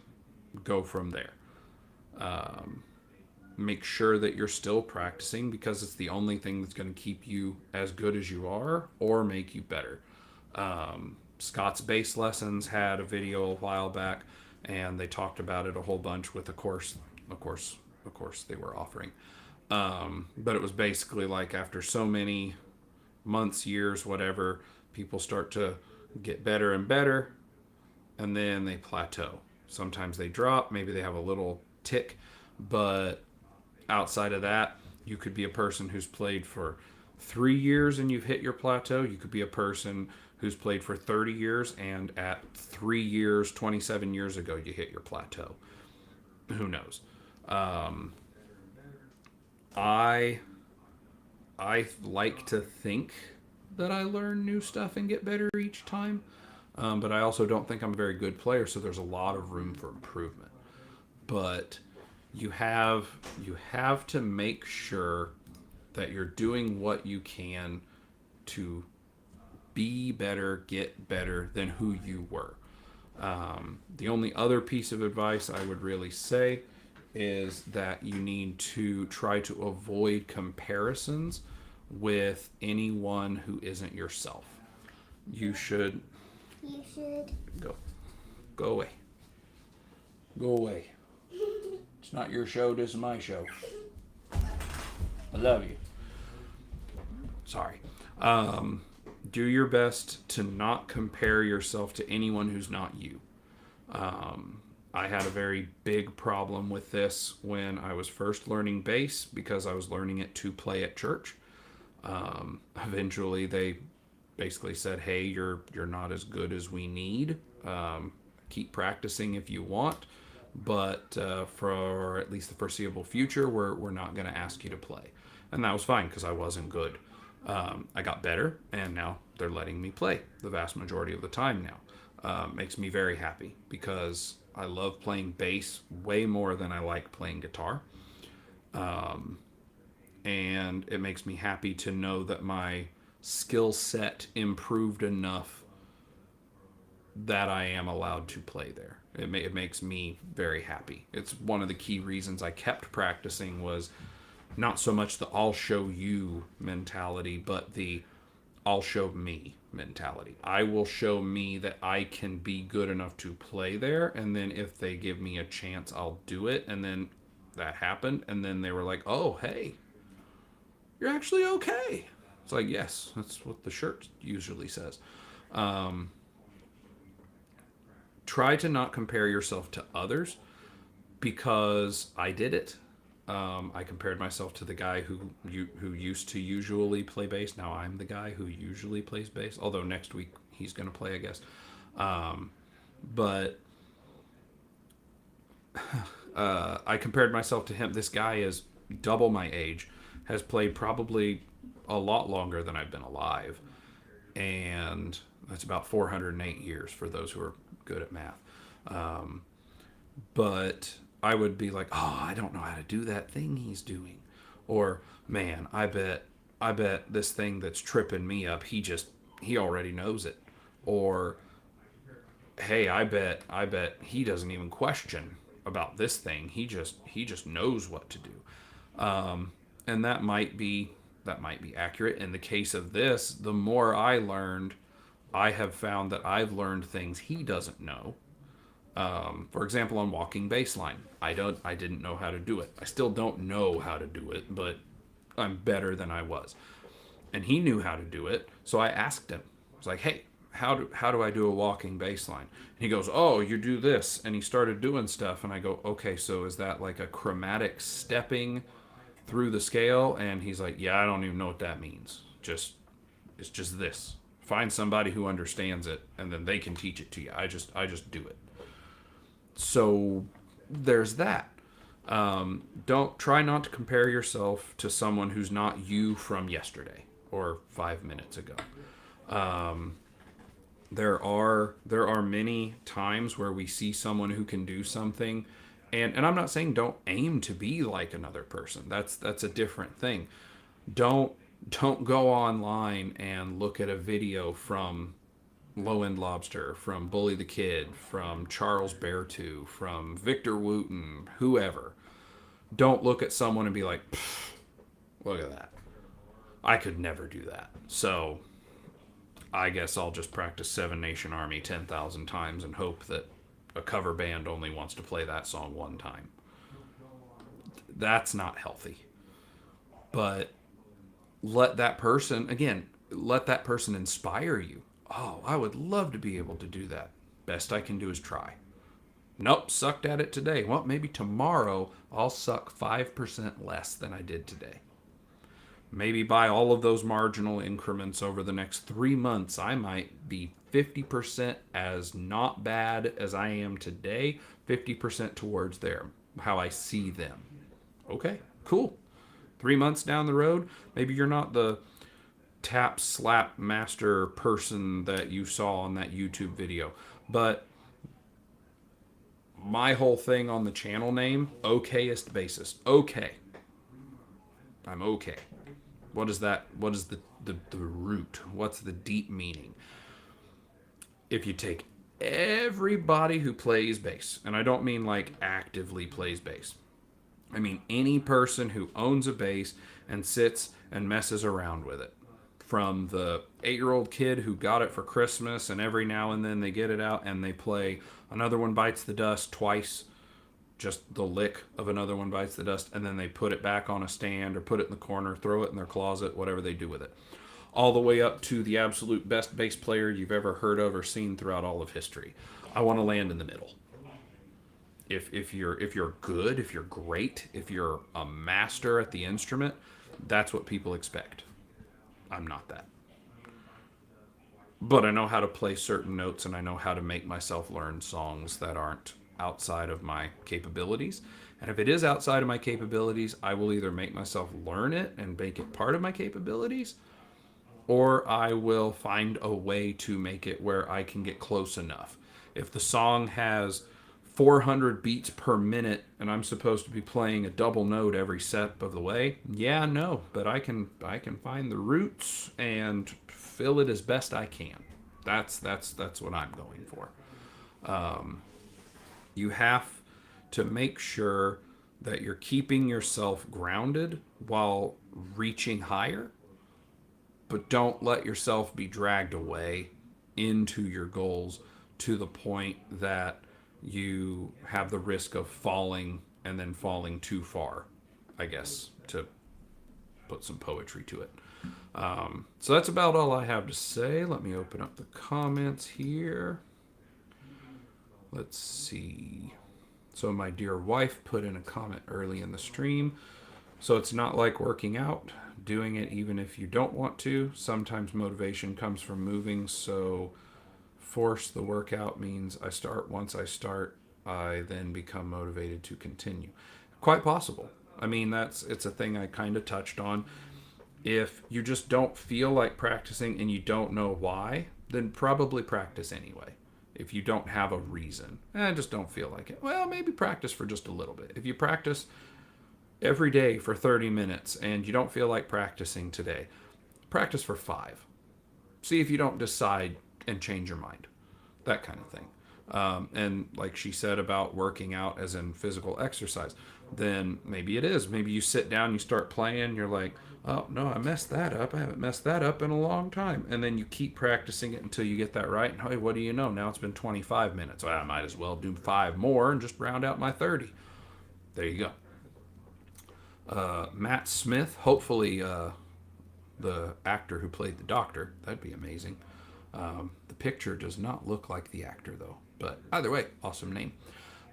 go from there. Make sure that you're still practicing, because it's the only thing that's going to keep you as good as you are or make you better. Scott's Bass Lessons had a video a while back, and they talked about it a whole bunch with the course. Of course, they were offering. But it was basically like after so many months, years, whatever, people start to get better and better, and then they plateau. Sometimes they drop, maybe they have a little tick, but outside of that, you could be a person who's played for 3 years and you've hit your plateau. You could be a person who's played for 30 years and at 3 years, 27 years ago, you hit your plateau. Who knows? I I like to think that I learn new stuff and get better each time, but I also don't think I'm a very good player. So there's a lot of room for improvement. But you have you have to make sure that you're doing what you can to be better, get better than who you were. The only other piece of advice I would really say is that you need to try to avoid comparisons with anyone who isn't yourself. You should You should. go go away. Go away. It's not your show, this is my show. I love you. Sorry. Do your best to not compare yourself to anyone who's not you. I had a very big problem with this when I was first learning bass because I was learning it to play at church. Eventually, they basically said, "Hey, you're not as good as we need. Keep practicing if you want, but for at least the foreseeable future, we're not going to ask you to play." And that was fine because I wasn't good. I got better, and now they're letting me play the vast majority of the time now. Makes me very happy because I love playing bass way more than I like playing guitar. And it makes me happy to know that my skill set improved enough that I am allowed to play there. It makes me very happy. It's one of the key reasons I kept practicing was not so much the I'll show you mentality, but the I'll show me mentality. I will show me that I can be good enough to play there, and then if they give me a chance, I'll do it. And then that happened, and then they were like, "Oh, hey, you're actually okay." It's like, yes, that's what the shirt usually says. Try to not compare yourself to others because I did it. I compared myself to the guy who used to usually play bass. Now I'm the guy who usually plays bass. Although next week he's going to play, I guess. But I compared myself to him. This guy is double my age, has played probably a lot longer than I've been alive, and that's about 408 years for those who are good at math. But I would be like, "Oh, I don't know how to do that thing he's doing," or, "Man, I bet this thing that's tripping me up, he already knows it," or, "Hey, I bet he doesn't even question about this thing. He just knows what to do," and that might be accurate. In the case of this, the more I learned, I have found that I've learned things he doesn't know. For example, on walking baseline, I didn't know how to do it. I still don't know how to do it, but I'm better than I was. And he knew how to do it, so I asked him. I was like, "Hey, how do I do a walking baseline?" And he goes, "Oh, you do this," and he started doing stuff, and I go, "Okay, so is that like a chromatic stepping through the scale?" And he's like, "Yeah, I don't even know what that means. It's just this. Find somebody who understands it, and then they can teach it to you. I just do it." So there's that. Don't try not to compare yourself to someone who's not you from yesterday or 5 minutes ago. There are many times where we see someone who can do something, and I'm not saying don't aim to be like another person. That's a different thing. Don't go online and look at a video from Low End Lobster, from Bully the Kid, from Charles Beartooth, from Victor Wooten, whoever. Don't look at someone and be like, "Look at that. I could never do that. So I guess I'll just practice Seven Nation Army 10,000 times and hope that a cover band only wants to play that song one time." That's not healthy. But let that person, again, let that person inspire you. Oh, I would love to be able to do that. Best I can do is try. Nope, sucked at it today. Well, maybe tomorrow I'll suck 5% less than I did today. Maybe by all of those marginal increments over the next 3 months, I might be 50% as not bad as I am today, 50% towards there, how I see them. Okay, cool. 3 months down the road, maybe you're not the tap slap master person that you saw on that YouTube video, but my whole thing on the channel name, okayest bassist. Okay. I'm okay. What is that? What is the root? What's the deep meaning? If you take everybody who plays bass, and I don't mean like actively plays bass, I mean any person who owns a bass and sits and messes around with it. From the 8-year-old kid who got it for Christmas and every now and then they get it out and they play Another One Bites the Dust twice, just the lick of Another One Bites the Dust, and then they put it back on a stand or put it in the corner, throw it in their closet, whatever they do with it. All the way up to the absolute best bass player you've ever heard of or seen throughout all of history. I want to land in the middle. If you're good, if you're great, if you're a master at the instrument, that's what people expect. I'm not that. But I know how to play certain notes and I know how to make myself learn songs that aren't outside of my capabilities. And if it is outside of my capabilities, I will either make myself learn it and make it part of my capabilities, or I will find a way to make it where I can get close enough. If the song has 400 beats per minute and I'm supposed to be playing a double note every step of the way, yeah, no, but I can find the roots and fill it as best I can. That's what I'm going for. You have to make sure that you're keeping yourself grounded while reaching higher, but don't let yourself be dragged away into your goals to the point that you have the risk of falling and then falling too far, I guess, to put some poetry to it. So that's about all I have to say. Let me open up the comments here. Let's see. So my dear wife put in a comment early in the stream. So it's not like working out, doing it even if you don't want to. Sometimes motivation comes from moving, so force the workout means I start. Once I start, I then become motivated to continue. Quite possible. I mean, it's a thing I kind of touched on. If you just don't feel like practicing and you don't know why, then probably practice anyway. If you don't have a reason, I just don't feel like it. Well, maybe practice for just a little bit. If you practice every day for 30 minutes and you don't feel like practicing today, practice for 5. See if you don't decide and change your mind. That kind of thing. And like she said about working out as in physical exercise, then maybe it is. Maybe you sit down, you start playing, you're like, oh, no, I messed that up. I haven't messed that up in a long time. And then you keep practicing it until you get that right. And hey, what do you know? Now it's been 25 minutes. Well, I might as well do 5 more and just round out my 30. There you go. Matt Smith, hopefully the actor who played the doctor. That'd be amazing. The picture does not look like the actor, though. But either way, awesome name.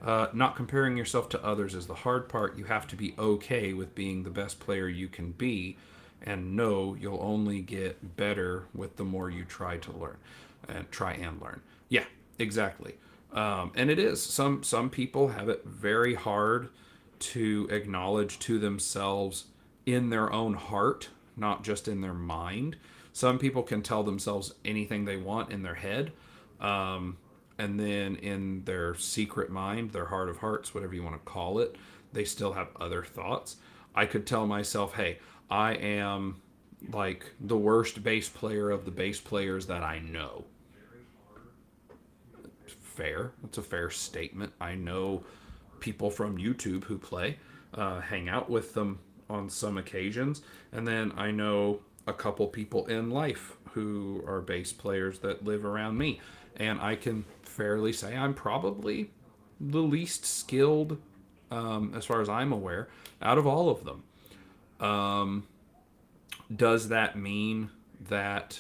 Not comparing yourself to others is the hard part. You have to be okay with being the best player you can be and know you'll only get better with the more you try to learn and try and learn. Yeah, exactly. And it is. Some people have it very hard to acknowledge to themselves in their own heart, not just in their mind. Some people can tell themselves anything they want in their head. And then in their secret mind, their heart of hearts, whatever you want to call it, they still have other thoughts. I could tell myself, hey, I am like the worst bass player of the bass players that I know. Fair. It's a fair statement. I know people from YouTube who play, hang out with them on some occasions. And then I know a couple people in life who are bass players that live around me. And I can fairly say I'm probably the least skilled, as far as I'm aware, out of all of them. Does that mean that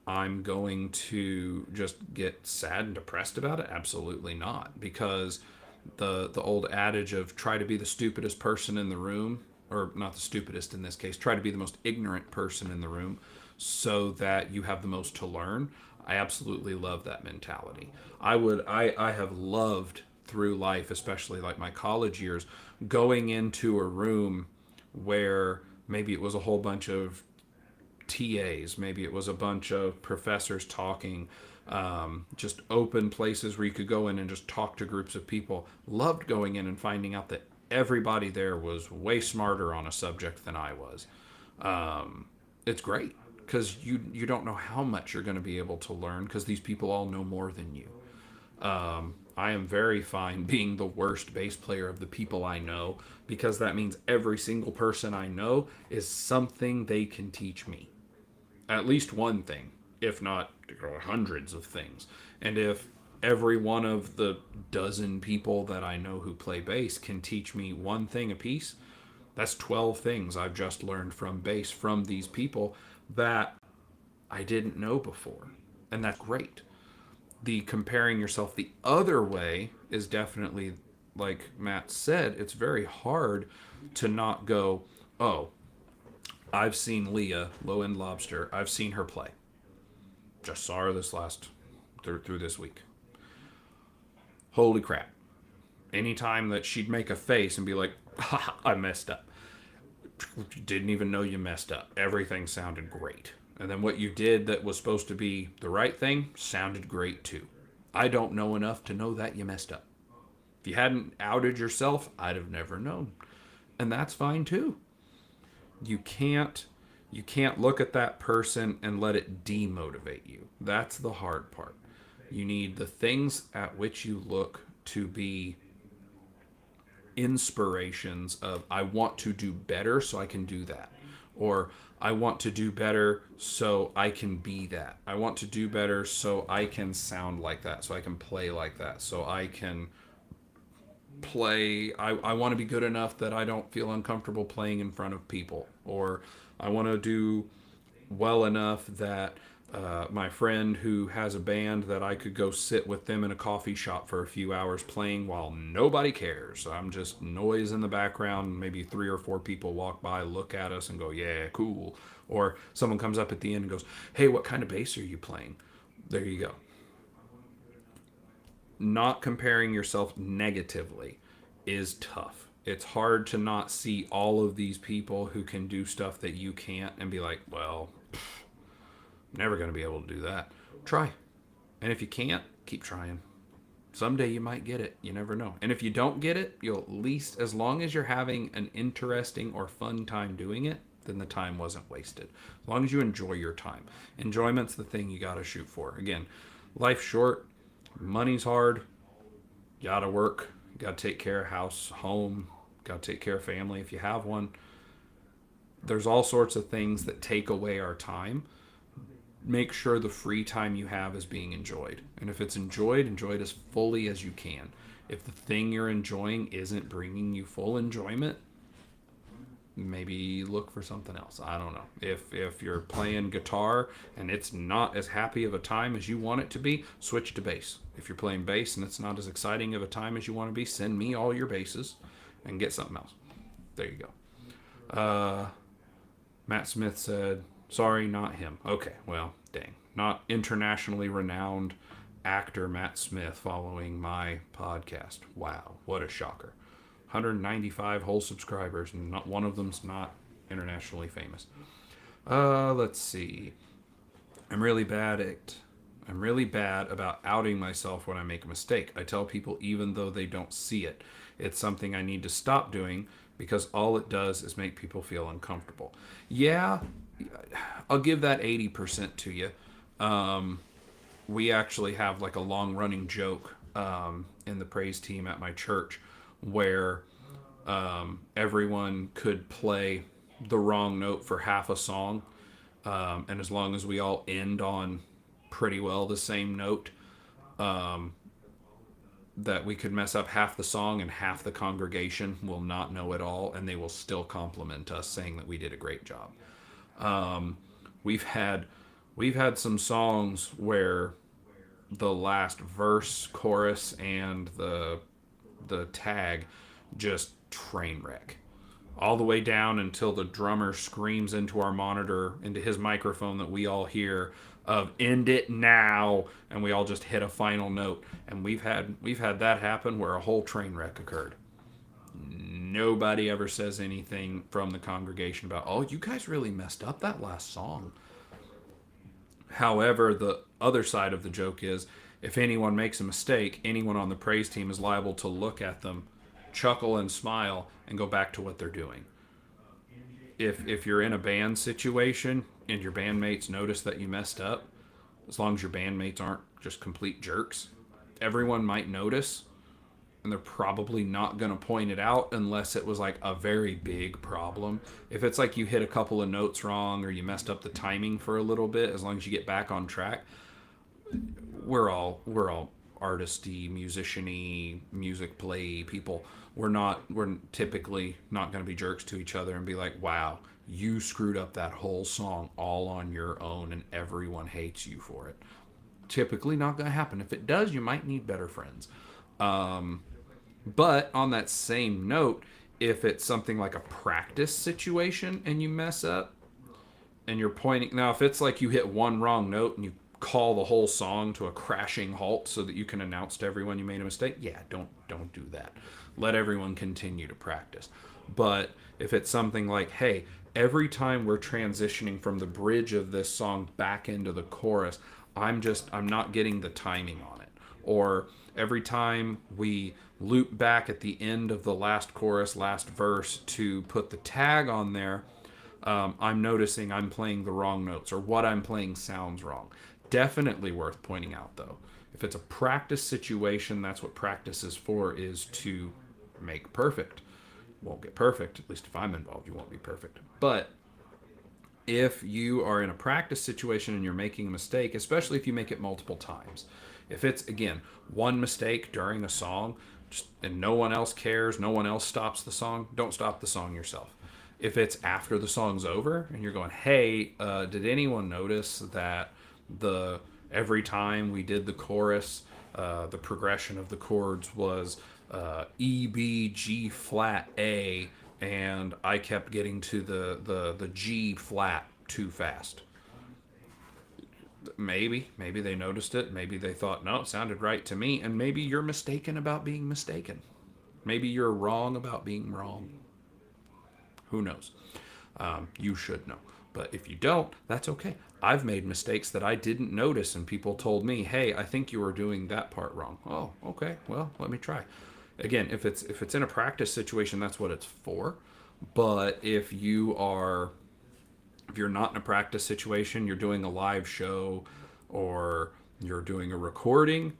I'm going to just get sad and depressed about it? Absolutely not, because the old adage of try to be the stupidest person in the room, or not the stupidest in this case, try to be the most ignorant person in the room so that you have the most to learn. I absolutely love that mentality. I have loved through life, especially like my college years, going into a room where maybe it was a whole bunch of TAs, maybe it was a bunch of professors talking, just open places where you could go in and just talk to groups of people. Loved going in and finding out that everybody there was way smarter on a subject than I was. It's great because you don't know how much you're going to be able to learn because these people all know more than you. I am very fine being the worst bass player of the people I know because that means every single person I know is something they can teach me. At least one thing, if not hundreds of things. And if every one of the dozen people that I know who play bass can teach me one thing apiece, that's 12 things I've just learned from bass from these people that I didn't know before. And that's great. The comparing yourself the other way is definitely, like Matt said, it's very hard to not go, oh, I've seen Leah, Low End Lobster. I've seen her play. Just saw her through this week. Holy crap. Anytime that she'd make a face and be like, ha, I messed up. Didn't even know you messed up. Everything sounded great. And then what you did that was supposed to be the right thing sounded great too. I don't know enough to know that you messed up. If you hadn't outed yourself, I'd have never known. And that's fine too. You can't look at that person and let it demotivate you. That's the hard part. You need the things at which you look to be inspirations of, I want to do better so I can do that, or I want to do better so I can be that. I want to do better so I can sound like that, so I can play like that, so I can play. I want to be good enough that I don't feel uncomfortable playing in front of people, or I want to do well enough that my friend who has a band, that I could go sit with them in a coffee shop for a few hours playing while nobody cares. I'm just noise in the background. Maybe 3 or 4 people walk by, look at us and go, yeah, cool. Or someone comes up at the end and goes, hey, what kind of bass are you playing? There you go. Not comparing yourself negatively is tough. It's hard to not see all of these people who can do stuff that you can't and be like, well, never going to be able to do that. Try. And if you can't, keep trying. Someday you might get it. You never know. And if you don't get it, you'll at least, as long as you're having an interesting or fun time doing it, then the time wasn't wasted. As long as you enjoy your time. Enjoyment's the thing you got to shoot for. Again, life's short. Money's hard. You gotta work. You gotta take care of house, home. Gotta take care of family if you have one. There's all sorts of things that take away our time. Make sure the free time you have is being enjoyed. And if it's enjoyed, enjoy it as fully as you can. If the thing you're enjoying isn't bringing you full enjoyment, maybe look for something else. I don't know. If you're playing guitar and it's not as happy of a time as you want it to be, switch to bass. If you're playing bass and it's not as exciting of a time as you want to be, send me all your basses and get something else. There you go. Matt Smith said, sorry, not him. Okay, well, dang. Not internationally renowned actor Matt Smith following my podcast. Wow, what a shocker. 195 whole subscribers, and not one of them's not internationally famous. Let's see. I'm really bad about outing myself when I make a mistake. I tell people even though they don't see it. It's something I need to stop doing because all it does is make people feel uncomfortable. Yeah, I'll give that 80% to you. We actually have like a long running joke in the praise team at my church where everyone could play the wrong note for half a song, and as long as we all end on pretty well the same note, that we could mess up half the song and half the congregation will not know at all, and they will still compliment us saying that we did a great job. We've had we've had some songs where the last verse, chorus, and the tag just train wreck all the way down until the drummer screams into our monitor, into his microphone that we all hear, of "end it now," and we all just hit a final note. And we've had that happen where a whole train wreck occurred. Nobody ever says anything from the congregation about, "Oh, you guys really messed up that last song." However, the other side of the joke is, if anyone makes a mistake, anyone on the praise team is liable to look at them, chuckle and smile, and go back to what they're doing. If you're in a band situation and your bandmates notice that you messed up, as long as your bandmates aren't just complete jerks, everyone might notice, and they're probably not going to point it out unless it was like a very big problem. If it's like you hit a couple of notes wrong or you messed up the timing for a little bit, as long as you get back on track, we're all artisty, musiciany, music play people. We're typically not going to be jerks to each other and be like, "Wow, you screwed up that whole song all on your own and everyone hates you for it." Typically not going to happen. If it does, you might need better friends. But on that same note, if it's something like a practice situation and you mess up and you're pointing, now if it's like you hit one wrong note and you call the whole song to a crashing halt so that you can announce to everyone you made a mistake, yeah, don't do that. Let everyone continue to practice. But if it's something like, "Hey, every time we're transitioning from the bridge of this song back into the chorus, I'm not getting the timing on it," or every time we loop back at the end of the last chorus, last verse to put the tag on there, I'm noticing I'm playing the wrong notes or what I'm playing sounds wrong. Definitely worth pointing out, though. If it's a practice situation, that's what practice is for, is to make perfect. Won't get perfect, at least if I'm involved, you won't be perfect. But if you are in a practice situation and you're making a mistake, especially if you make it multiple times, if it's, again, one mistake during a song and no one else cares, no one else stops the song, don't stop the song yourself. If it's after the song's over and you're going, "Hey, did anyone notice that every time we did the chorus, the progression of the chords was E, B, G flat, A, and I kept getting to the G flat too fast." Maybe they noticed it. Maybe they thought, "No, it sounded right to me." And maybe you're mistaken about being mistaken. Maybe you're wrong about being wrong. Who knows? You should know. But if you don't, that's okay. I've made mistakes that I didn't notice, and people told me, "Hey, I think you were doing that part wrong." Oh, okay. Well, let me try. Again, if it's in a practice situation, that's what it's for. But if you're not in a practice situation, you're doing a live show or you're doing a recording,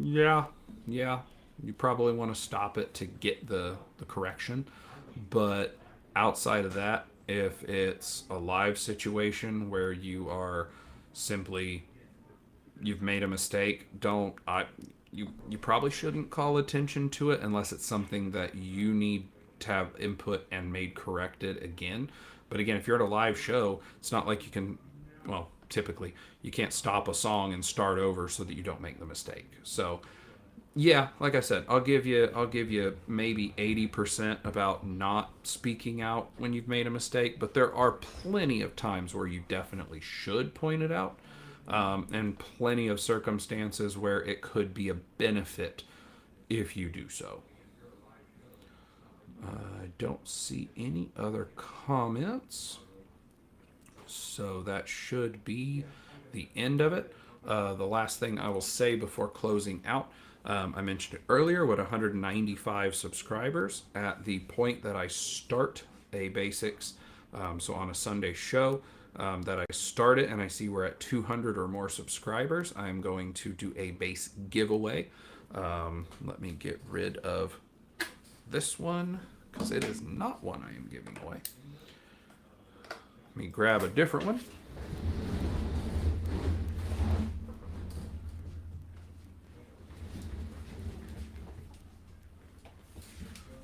yeah, you probably want to stop it to get the correction. But outside of that, if it's a live situation where you've made a mistake, you probably shouldn't call attention to it unless it's something that you need to have input and made corrected again. But again, if you're at a live show, it's not like you can, well, typically you can't stop a song and start over so that you don't make the mistake. So yeah, like I said, I'll give you maybe 80% about not speaking out when you've made a mistake, but there are plenty of times where you definitely should point it out, and plenty of circumstances where it could be a benefit if you do so. I don't see any other comments, so that should be the end of it. The last thing I will say before closing out, I mentioned it earlier, with 195 subscribers at the point that I start a BASSics, so on a Sunday show that I start it and I see we're at 200 or more subscribers, I'm going to do a bass giveaway. Let me get rid of this one because it is not one I am giving away. Let me grab a different one.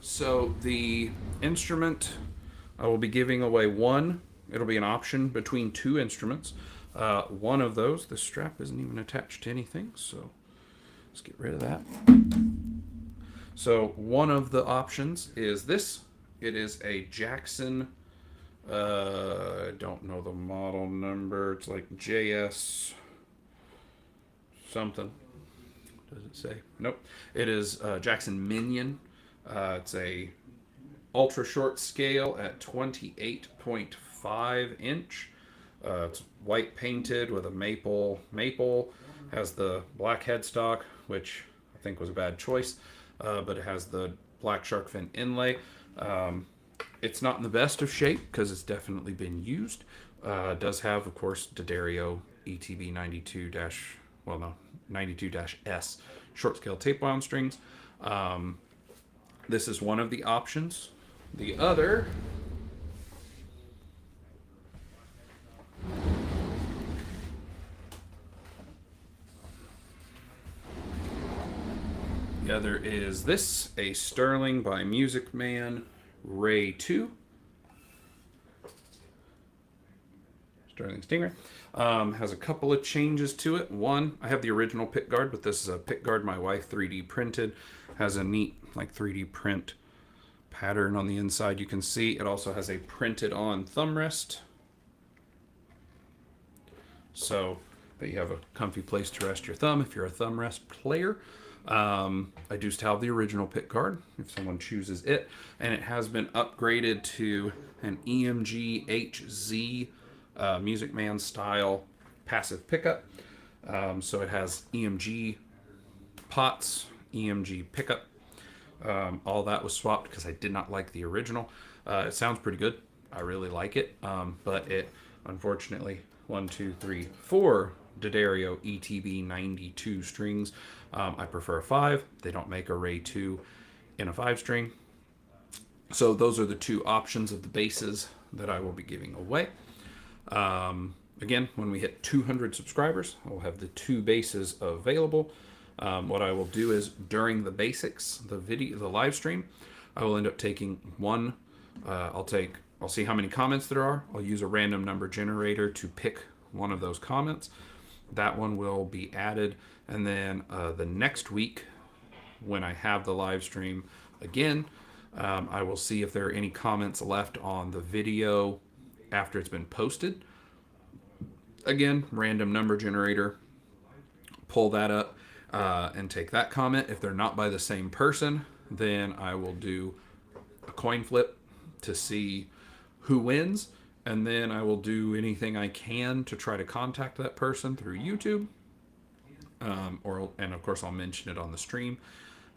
So the instrument, I will be giving away one it'll be an option between two instruments. One of those, the strap isn't even attached to anything, so let's get rid of that. So one of the options is this. It is a Jackson. I don't know the model number. It's like JS something. Does it say? Nope. It is Jackson Minion. It's a ultra short scale at 28.5 inch. It's white painted with a maple. Has the black headstock, which I think was a bad choice, but it has the black shark fin inlay. It's not in the best of shape because it's definitely been used. It does have, of course, D'Addario ETB 92-S short scale tape wound strings. This is one of the options. The other is this, a Sterling by Music Man Ray 2. Sterling Stingray. Has a couple of changes to it. One, I have the original pickguard, but this is a pickguard my wife 3D printed. Has a neat like 3D print pattern on the inside. You can see it also has a printed on thumb rest, so that you have a comfy place to rest your thumb if you're a thumb rest player. I do still have the original pickguard if someone chooses it, and it has been upgraded to an EMG HZ Music Man style passive pickup. So it has EMG pots, EMG pickup. All that was swapped because I did not like the original. It sounds pretty good. I really like it, but it unfortunately 4 D'Addario ETB 92 strings. I prefer a 5. They don't make a Ray 2 in a 5 string. So those are the two options of the basses that I will be giving away. Again, when we hit 200 subscribers, I'll have the two basses available. What I will do is during the BASSics, the live stream, I will end up taking one. I'll see how many comments there are. I'll use a random number generator to pick one of those comments. That one will be added, and then the next week, when I have the live stream again, I will see if there are any comments left on the video after it's been posted. Again, random number generator, pull that up and take that comment. If they're not by the same person, then I will do a coin flip to see who wins, and then I will do anything I can to try to contact that person through YouTube, and of course I'll mention it on the stream,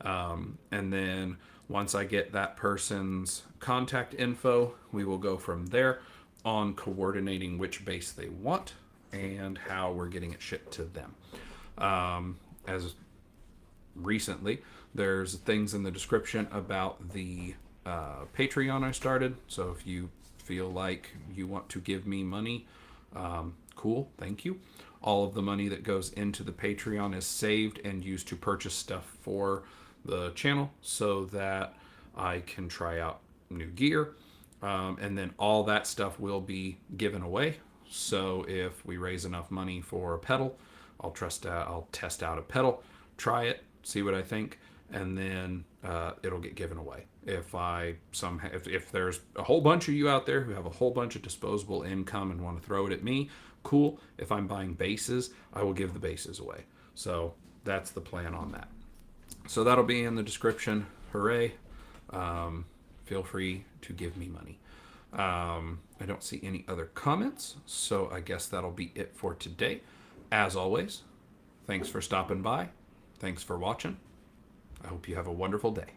and then once I get that person's contact info, we will go from there on coordinating which bass they want and how we're getting it shipped to them. As recently, there's things in the description about the Patreon I started. So if you feel like you want to give me money, cool, thank you. All of the money that goes into the Patreon is saved and used to purchase stuff for the channel so that I can try out new gear. And then all that stuff will be given away. So if we raise enough money for a pedal, I'll test out a pedal, try it, see what I think, and then it'll get given away. If there's a whole bunch of you out there who have a whole bunch of disposable income and want to throw it at me, cool. If I'm buying basses, I will give the basses away. So that's the plan on that. So that'll be in the description. Hooray. Feel free to give me money. I don't see any other comments, so I guess that'll be it for today. As always, thanks for stopping by. Thanks for watching. I hope you have a wonderful day.